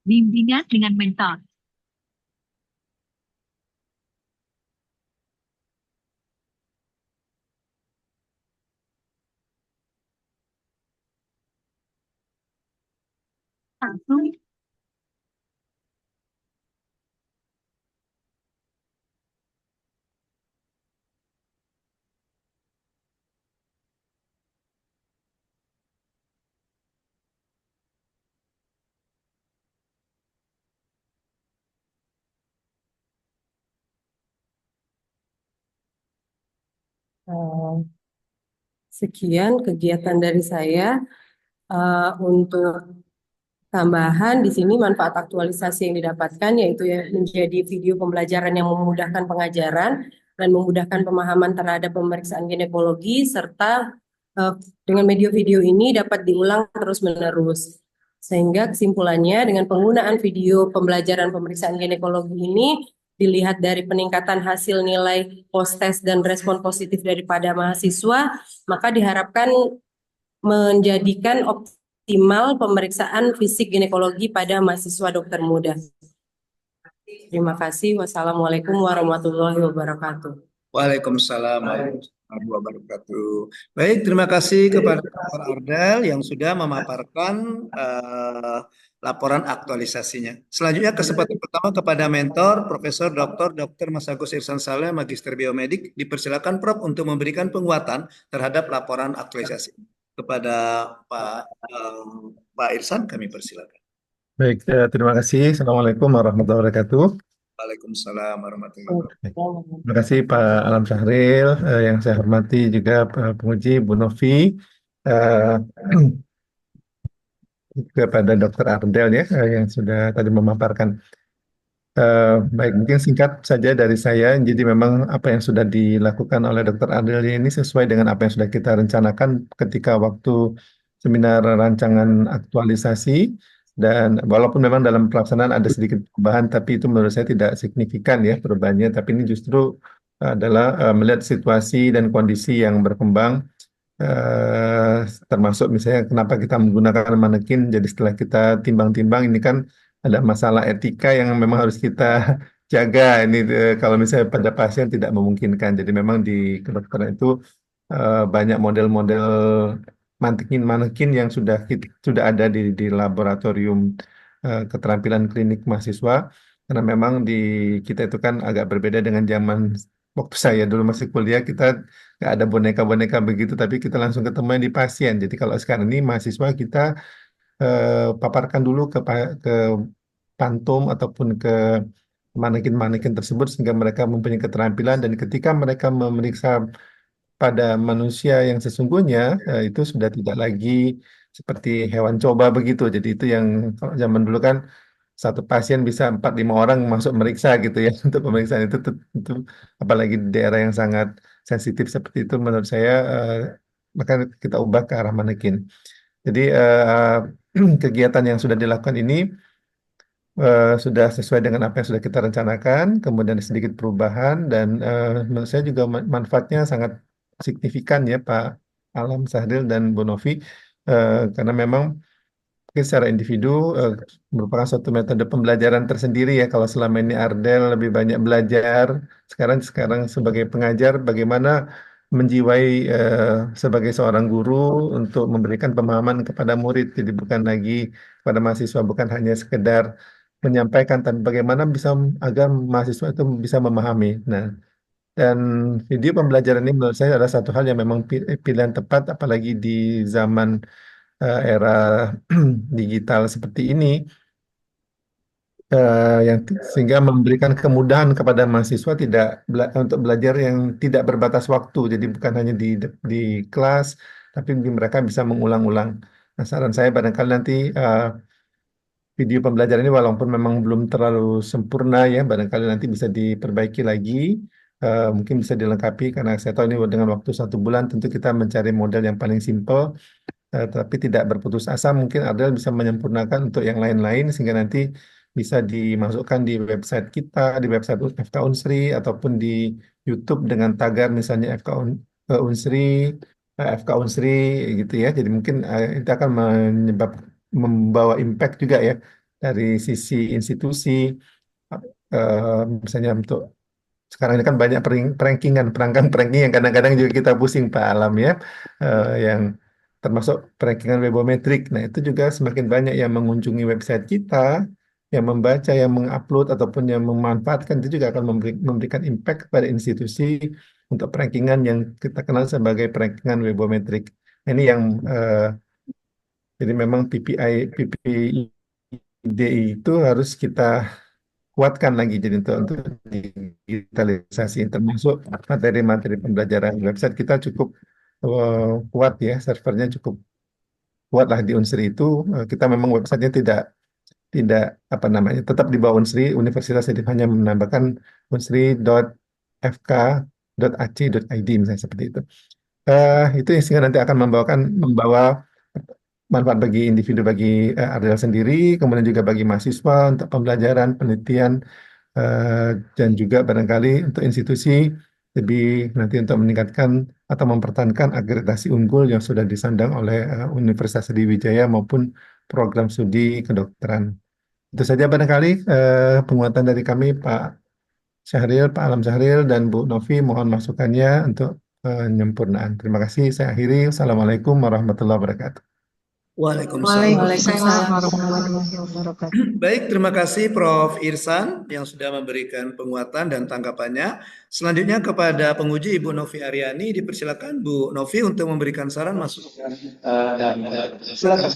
Bimbingan dengan mentor. Langsung Sekian kegiatan dari saya. Untuk tambahan di sini manfaat aktualisasi yang didapatkan yaitu menjadi video pembelajaran yang memudahkan pengajaran dan memudahkan pemahaman terhadap pemeriksaan ginekologi serta eh, dengan video ini dapat diulang terus-menerus. Sehingga kesimpulannya dengan penggunaan video pembelajaran pemeriksaan ginekologi ini dilihat dari peningkatan hasil nilai post-test dan respon positif daripada mahasiswa, maka diharapkan menjadikan optimal pemeriksaan fisik ginekologi pada mahasiswa dokter muda. Terima kasih. Wassalamualaikum warahmatullahi wabarakatuh. Waalaikumsalam warahmatullahi wabarakatuh. Baik, terima kasih kepada Dr. Ardel yang sudah memaparkan laporan aktualisasinya. Selanjutnya kesempatan pertama kepada mentor Profesor Dr. Mas Agus Ihsan Saleh, Magister Biomedik. Dipersilakan Prof untuk memberikan penguatan terhadap laporan aktualisasi. Kepada Pak Ihsan kami persilakan. Baik, terima kasih. Assalamualaikum warahmatullahi wabarakatuh. Waalaikumsalam warahmatullahi wabarakatuh. Terima kasih Pak Alam Sahril, yang saya hormati juga Pak Penguji, Bu Novi, eh, kepada Dr. Ardel ya, yang sudah tadi memaparkan. Baik, mungkin singkat saja dari saya. Jadi memang apa yang sudah dilakukan oleh Dr. Ardel ini sesuai dengan apa yang sudah kita rencanakan ketika waktu seminar rancangan aktualisasi. Dan walaupun memang dalam pelaksanaan ada sedikit perubahan, tapi itu menurut saya tidak signifikan ya perubahannya. Tapi ini justru adalah melihat situasi dan kondisi yang berkembang, termasuk misalnya kenapa kita menggunakan manekin. Jadi setelah kita timbang-timbang ini kan ada masalah etika yang memang harus kita jaga. Ini kalau misalnya pada pasien tidak memungkinkan. Jadi memang di kedokteran itu banyak model-model manekin yang sudah ada di laboratorium keterampilan klinik mahasiswa. Karena memang di kita itu kan agak berbeda dengan zaman waktu saya dulu masih kuliah, kita nggak ada boneka-boneka begitu, tapi kita langsung ketemu di pasien. Jadi kalau sekarang ini mahasiswa kita paparkan dulu ke pantum ataupun ke manekin-manekin tersebut sehingga mereka mempunyai keterampilan, dan ketika mereka memeriksa pada manusia yang sesungguhnya, itu sudah tidak lagi seperti hewan coba begitu. Jadi itu yang kalau zaman dulu kan satu pasien bisa 4-5 orang masuk meriksa gitu ya. Untuk pemeriksaan itu apalagi di daerah yang sangat sensitif seperti itu, menurut saya maka kita ubah ke arah manekin. Jadi kegiatan yang sudah dilakukan ini sudah sesuai dengan apa yang sudah kita rencanakan, kemudian ada sedikit perubahan, dan menurut saya juga manfaatnya sangat signifikan ya Pak Alam Sahril dan Bu Novi, karena memang mungkin secara individu merupakan suatu metode pembelajaran tersendiri ya. Kalau selama ini Ardel lebih banyak belajar, sekarang sebagai pengajar bagaimana menjiwai sebagai seorang guru untuk memberikan pemahaman kepada murid. Jadi bukan lagi pada mahasiswa, bukan hanya sekedar menyampaikan, tapi bagaimana bisa agar mahasiswa itu bisa memahami. Nah, dan video pembelajaran ini menurut saya adalah satu hal yang memang pilihan tepat, apalagi di zaman era digital seperti ini, sehingga memberikan kemudahan kepada mahasiswa untuk belajar yang tidak berbatas waktu. Jadi bukan hanya di kelas, tapi mereka bisa mengulang-ulang. Nah, saran saya barangkali nanti video pembelajaran ini walaupun memang belum terlalu sempurna ya, barangkali nanti bisa diperbaiki lagi, mungkin bisa dilengkapi, karena saya tahu ini dengan waktu 1 bulan tentu kita mencari model yang paling simple, tapi tidak berputus asa. Mungkin Adel bisa menyempurnakan untuk yang lain-lain sehingga nanti bisa dimasukkan di website kita, di website FK Unsri, ataupun di YouTube dengan tagar misalnya Unsri, FK Unsri gitu ya. Jadi mungkin itu akan membawa impact juga ya dari sisi institusi. Misalnya untuk sekarang ini kan banyak perangkan-perangking yang kadang-kadang juga kita pusing Pak Alam ya, yang termasuk perankingan webometrik. Nah, itu juga semakin banyak yang mengunjungi website kita, yang membaca, yang mengupload ataupun yang memanfaatkan, itu juga akan memberikan impact pada institusi untuk perankingan yang kita kenal sebagai perankingan webometrik. Ini yang jadi memang PPID itu harus kita kuatkan lagi, jadi untuk digitalisasi, termasuk materi-materi pembelajaran. Website kita cukup kuat ya, servernya cukup kuat lah di Unsri itu. Kita memang websitenya tidak apa namanya, tetap di bawah Unsri Universitas, jadi hanya menambahkan unsri.fk.ac.id misalnya seperti itu. Itu yang sehingga nanti akan membawa manfaat bagi individu, bagi Ardel sendiri, kemudian juga bagi mahasiswa untuk pembelajaran, penelitian, eh, dan juga barangkali untuk institusi lebih nanti untuk meningkatkan atau mempertahankan akreditasi unggul yang sudah disandang oleh Universitas Sriwijaya maupun program studi kedokteran. Itu saja barangkali penguatan dari kami, Pak Syahril, Pak Alam Syahril, dan Bu Novi, mohon masukannya untuk penyempurnaan. Terima kasih. Saya akhiri. Assalamualaikum warahmatullahi wabarakatuh. Waalaikumsalam. Waalaikumsalam Waalaikumsalam. warahmatullahi wabarakatuh. Baik, terima kasih Prof. Irsan yang sudah memberikan penguatan dan tanggapannya. Selanjutnya kepada penguji Ibu Novi Aryani, dipersilakan Bu Novi untuk memberikan saran masukan. Silakan.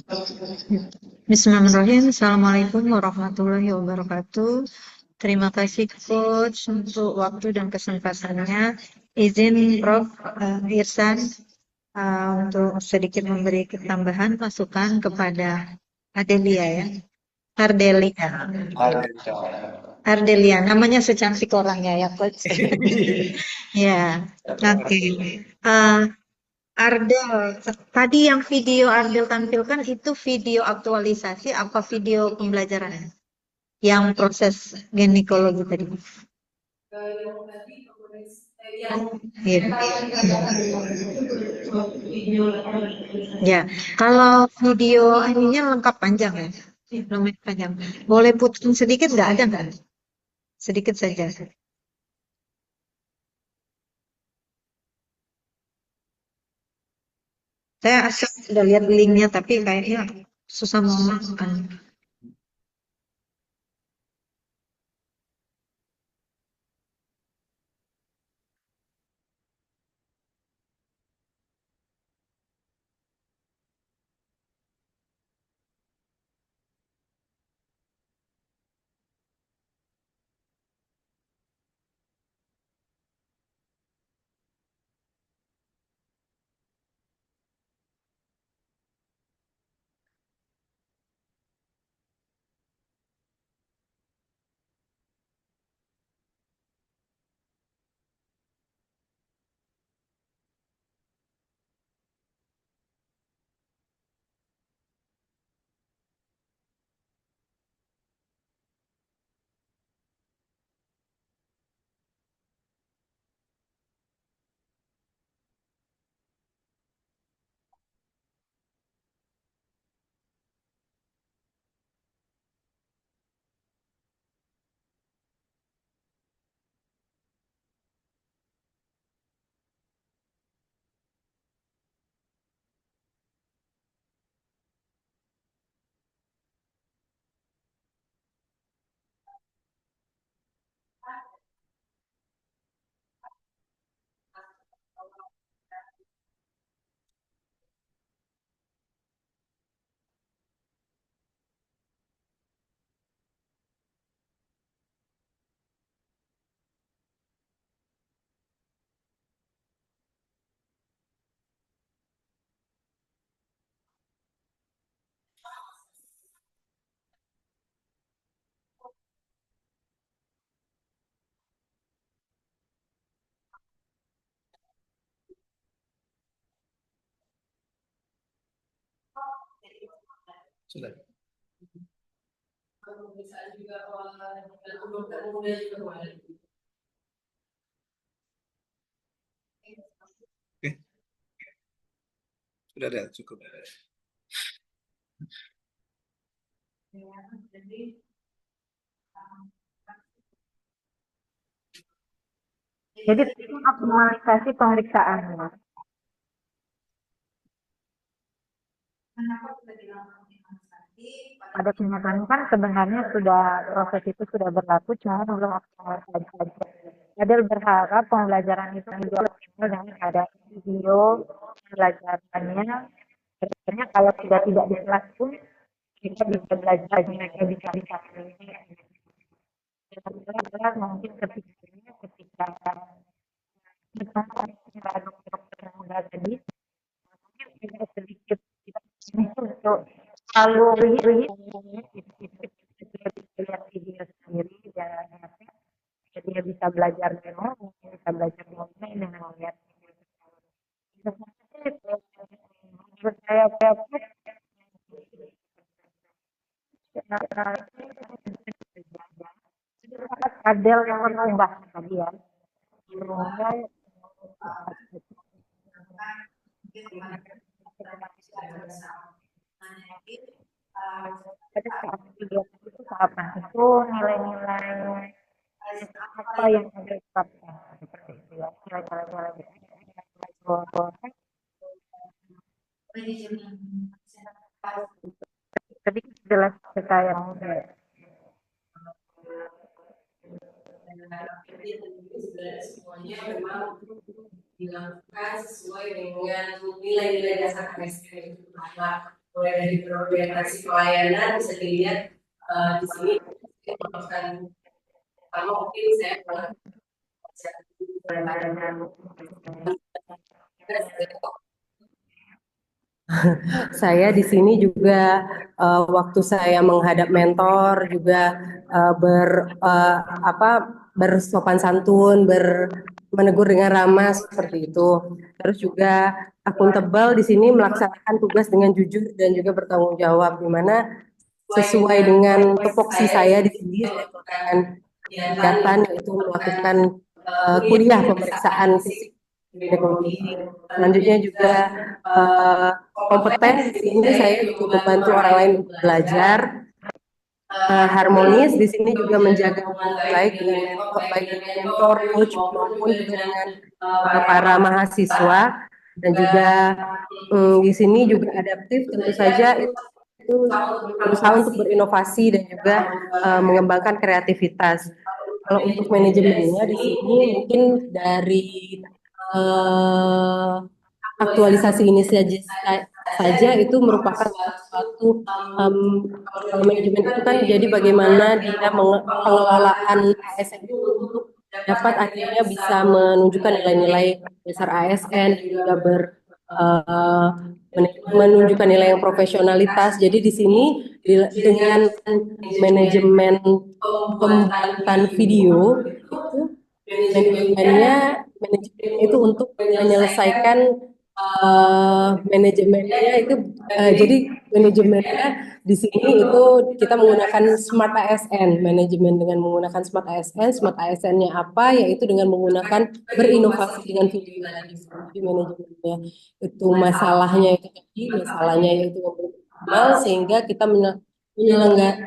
Bismillahirrahmanirrahim. Assalamualaikum warahmatullahi wabarakatuh. Terima kasih Coach untuk waktu dan kesempatannya. Izin Prof. Irsan untuk sedikit memberi tambahan masukan kepada Adelia ya. Ardelia, namanya secantik orangnya ya Coach. Ya, oke. Ardel, tadi yang video Ardel tampilkan itu video aktualisasi apa video pembelajaran? Yang proses ginekologi tadi. Iya. Ya, kalau video ininya lengkap panjang ya, lumayan panjang. Boleh putusin sedikit nggak ada nggak? Sedikit saja. Saya asal sudah lihat linknya tapi kayaknya susah mau masukkan. Sudah. Oke. Sudah ada, cukup. Jadi itu optimalisasi pemeriksaan. Pada kenyataannya kan sebenarnya proses itu sudah berlaku, cuma belum optimalisasi saja. Adel berharap pembelajaran itu juga optimal dengan ada video pembelajarannya. Sebenarnya kalau sudah tidak di kelas pun kita bisa belajar, mereka bisa adalah mungkin ketika dokter muda tadi mungkin tidak sedikit untuk aluri itu lihat video sendiri dan dia bisa belajar demo, mungkin bisa belajar online dengan melihat video. Menurut saya Adel yang mengubah tadi ya. Pada saat kegiatan itu tahapan itu nilai-nilai apa yang ada diterapkan seperti itu ya. Nilai-nilai tadi jelas kita yang muda. Semuanya memang dilakukan sesuai dengan nilai-nilai dasar ASN itu pertama, mulai dari berorientasi pelayanan bisa dilihat di sini merupakan pertama mungkin saya saya di sini juga waktu saya menghadap mentor juga bersopan santun, menegur dengan ramah seperti itu. Terus juga akuntabel di sini melaksanakan tugas dengan jujur dan juga bertanggung jawab, di mana sesuai dengan tupoksi saya di sini saya melakukan kegiatan yaitu melakukan kuliah pemeriksaan fisik ginekologi. Selanjutnya juga kompeten di sini saya juga membantu orang lain untuk belajar. Harmonis di sini juga menjaga hubungan baik dengan mentor, coach maupun juga dengan para mahasiswa, dan juga di sini juga adaptif tentu saja itu berusaha untuk berinovasi dan juga mengembangkan kreativitas. Kalau untuk manajemennya di sini mungkin dari aktualisasi ini saja itu merupakan suatu manajemen itu kan jadi bagaimana dia pengelolaan ASN itu untuk dapat akhirnya bisa menunjukkan nilai-nilai dasar ASN juga menunjukkan nilai yang profesionalitas. Jadi di sini dengan manajemen pembuatan video itu manajemen itu untuk menyelesaikan manajemennya itu jadi manajemennya di sini itu kita menggunakan Smart ASN, manajemen dengan menggunakan Smart ASN-nya apa, yaitu dengan menggunakan berinovasi dengan video tadi. Jadi manajemennya itu masalahnya yaitu optimal, sehingga kita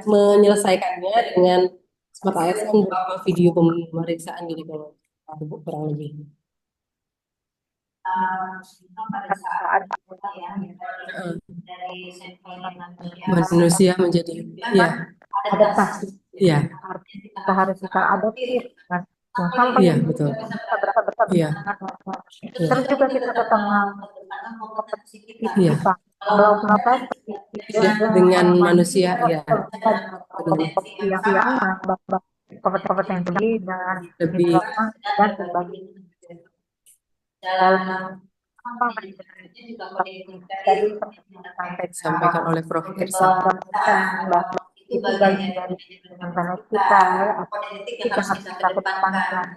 menyelesaikannya dengan Smart ASN berupa video pemeriksaan ginekologi kurang lebih. Pada saat dari manusia menjadi adaptasi. Iya. Kita harus adaptif kan. Iya, betul. Iya. Terus juga kita ketemu Iya. Dengan manusia ya. Kompeten tinggi dan lebih dan sebagainya. Dalam disampaikan oleh Prof. Irsa. Itu bagian dari rencana kita, kita harus kedepankan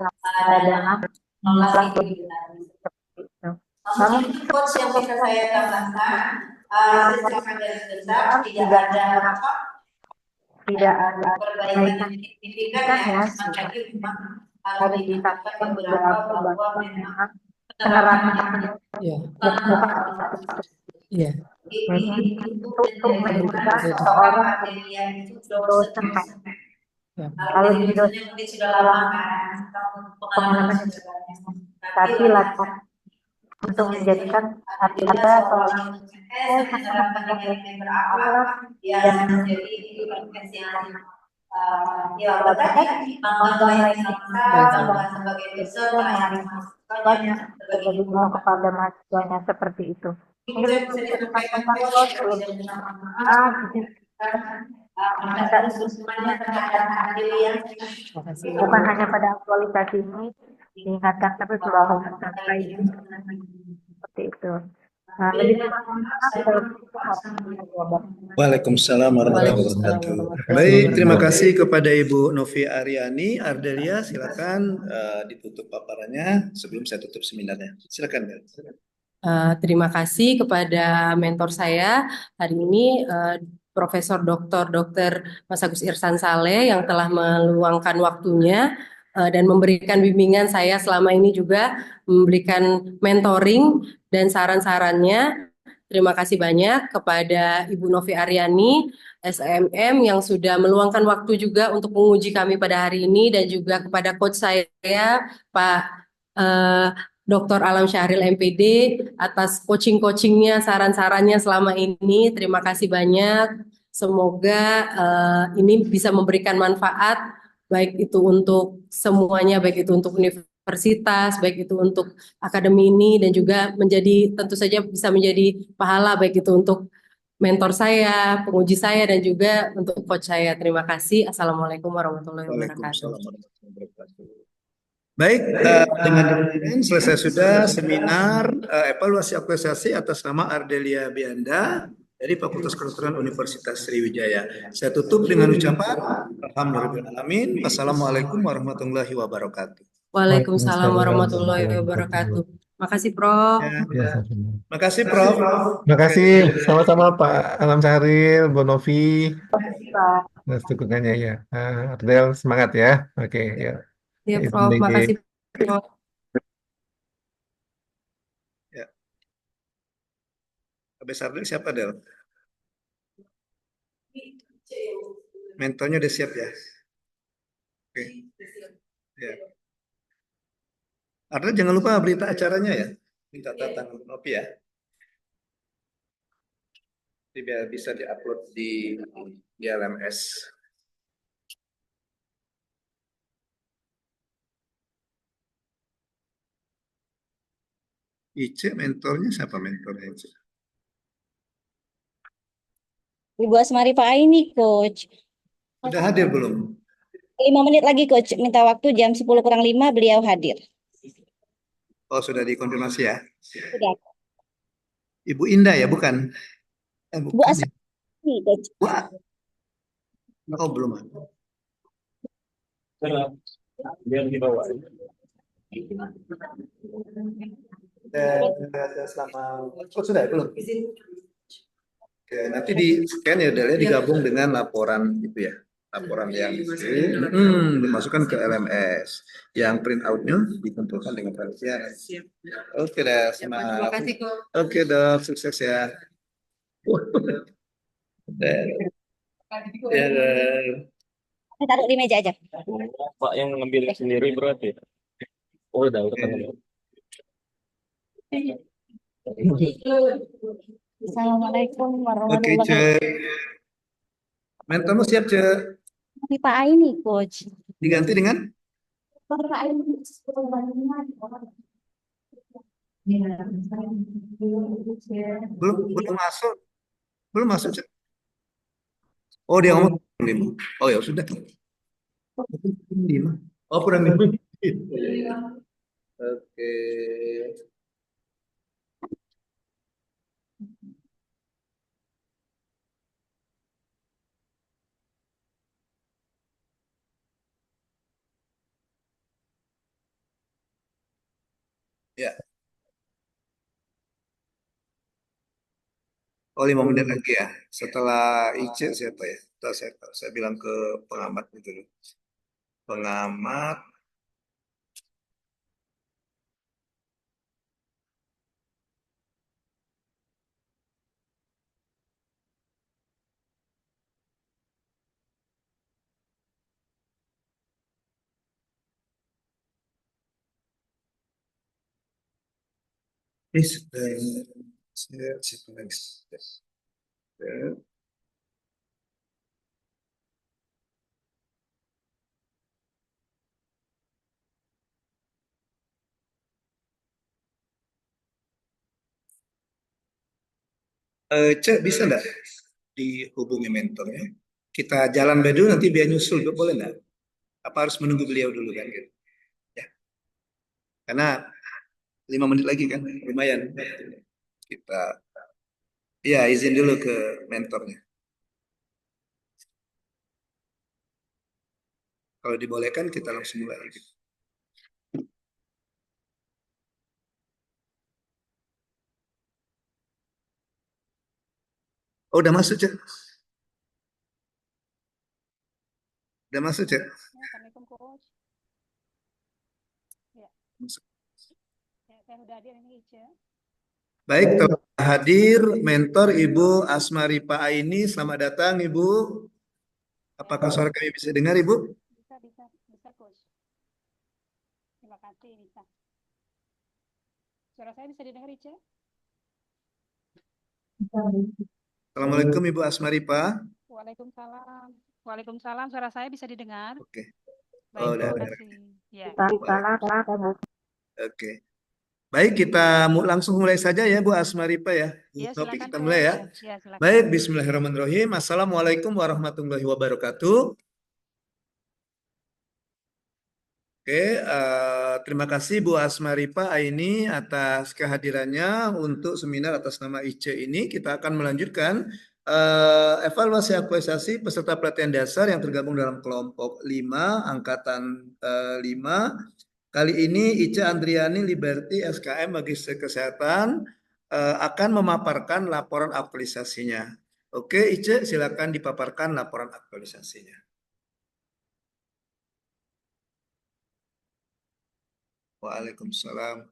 dalam melakukan seperti itu. Namun coach yang bisa saya tambahkan, secara garis besar tidak ada perbaikan signifikan ya, makanya memang harus disampaikan beberapa bahwa memang penerapan untuk menjadikan seorang dosen. Kalau di dosen mungkin sudah lama kan, pengalaman tapi latar untuk menjadikan ada seorang penerapan yang berakhlak yang menjadi profesional. Ya, tadi bangga sebagai dosen melayani mahasiswanya bergabung kepada mahasiswanya seperti itu. Bukan hanya pada aktualisasi ini diingatkan, tapi selalu sampai seperti itu. Waalaikumsalam warahmatullahi wabarakatuh. Baik, terima kasih kepada Ibu Novi Aryani. Ardelia, silakan ditutup paparannya sebelum saya tutup seminarnya. Silakan, Bel. Terima kasih kepada mentor saya hari ini, Profesor Dr. Mas Agus Irsan Saleh yang telah meluangkan waktunya dan memberikan bimbingan saya selama ini juga memberikan mentoring dan saran-sarannya. Terima kasih banyak kepada Ibu Novi Aryani, SMM yang sudah meluangkan waktu juga untuk menguji kami pada hari ini dan juga kepada coach saya Pak eh, Dr. Alam Syahril MPD atas coaching-coachingnya, saran-sarannya selama ini. Terima kasih banyak. Semoga ini bisa memberikan manfaat baik itu untuk semuanya, baik itu untuk universitas, baik itu untuk akademi ini dan juga menjadi tentu saja bisa menjadi pahala baik itu untuk mentor saya, penguji saya dan juga untuk coach saya. Terima kasih. Assalamualaikum warahmatullahi wabarakatuh. Waalaikumsalam warahmatullahi wabarakatuh. Baik, dengan demikian selesai sudah seminar evaluasi apresiasi atas nama Ardelia Bianda dari Fakultas Kedokteran Universitas Sriwijaya. Saya tutup dengan ucapan Alhamdulillahirrahmanirrahim. Wassalamualaikum warahmatullahi wabarakatuh. Waalaikumsalam warahmatullahi wabarakatuh. Makasih, Prof. Ya. Makasih, Prof. Makasih sama-sama Pak Alam Syahril, Bu Novi, Pak. atas dukungannya ya. Ardel semangat ya. Oke, ya. Ya, Izin Prof. izin. Makasih, Prof. Ya. Habis Ardel siapa, Del? Mentornya udah siap ya? Oke. Ya. Ardel jangan lupa berita acaranya ya. Minta tangan Novi ya. Jadi biar bisa diupload di LMS. Ice mentornya siapa mentornya Ice? Ibu Asmari Pak Aini, Coach. Sudah hadir belum? 5 menit lagi, Coach. Minta waktu jam 10 kurang 5 beliau hadir. Oh, sudah dikonfirmasi ya? Sudah. Ibu Indah ya, bukan? Bu Bukan ya? Asmari, Coach. Oh, belum ada. Biar dibawa. Oh, sudah belum? Oke, nanti di scan ya, Del, ya, digabung dengan laporan itu ya. Laporan yang dimasukkan ke LMS. Yang print out-nya dikumpulkan dengan penelitian. Oke, Del, semangat. Terima kasih, Coach. Oke, Dok, sukses ya. Ya, Del. Taruh di meja aja. Pak yang ngambil sendiri berarti. Oh, udah kan. Assalamualaikum Oke, warahmatullahi Ce. wabarakatuh. Mentormu siap, Ce. Pak Aini, Coach. Diganti dengan? Pak Aini. Belum masuk. Belum masuk, Ce. Oh, dia ngomong 5. Oh, ya sudah. 5. Oh, kurang 5. Oke. Ya. Oh, 5 menit lagi ya. Setelah Ice siapa ya? Saya bilang ke pengamat itu dulu. Pengamat. Siapa lagi? Cek, bisa enggak dihubungi mentornya? Kita jalan dulu, nanti biar nyusul, boleh enggak? Apa harus menunggu beliau dulu kan? Gitu. Ya. Karena 5 menit lagi kan, lumayan. Kita, ya izin dulu ke mentornya. Kalau dibolehkan kita langsung mulai. Gitu. Oh, udah masuk, Cek. Udah masuk, Cek. Assalamualaikum Coach. Ya, Masuk. saya udah hadir ini Ica. Baik, telah hadir mentor Ibu Asmaripa Aini. Selamat datang, Ibu. Apakah suara kami bisa dengar, Ibu? Bisa Coach. Terima kasih bisa. Suara saya bisa didengar Ica? Assalamualaikum, Ibu Asmaripa. Waalaikumsalam. Waalaikumsalam. Suara saya bisa didengar? Oke. Baik, Oh, udah terima dengar. kasih. Ya. Oke. Baik, kita langsung mulai saja ya, Bu Asmaripa ya. Bu Ya, Novi, silakan kita mulai ya. Coach. Ya, silakan. Baik, bismillahirrahmanirrahim. Assalamualaikum warahmatullahi wabarakatuh. Oke, terima kasih Bu Asmaripa Aini atas kehadirannya untuk seminar atas nama IC ini. Kita akan melanjutkan evaluasi aktualisasi peserta pelatihan dasar yang tergabung dalam kelompok 5, angkatan 5. Kali ini Ica Andriani Liberty SKM Magister Kesehatan akan memaparkan laporan aktualisasinya. Oke, Ica, silakan dipaparkan laporan aktualisasinya. Waalaikumsalam.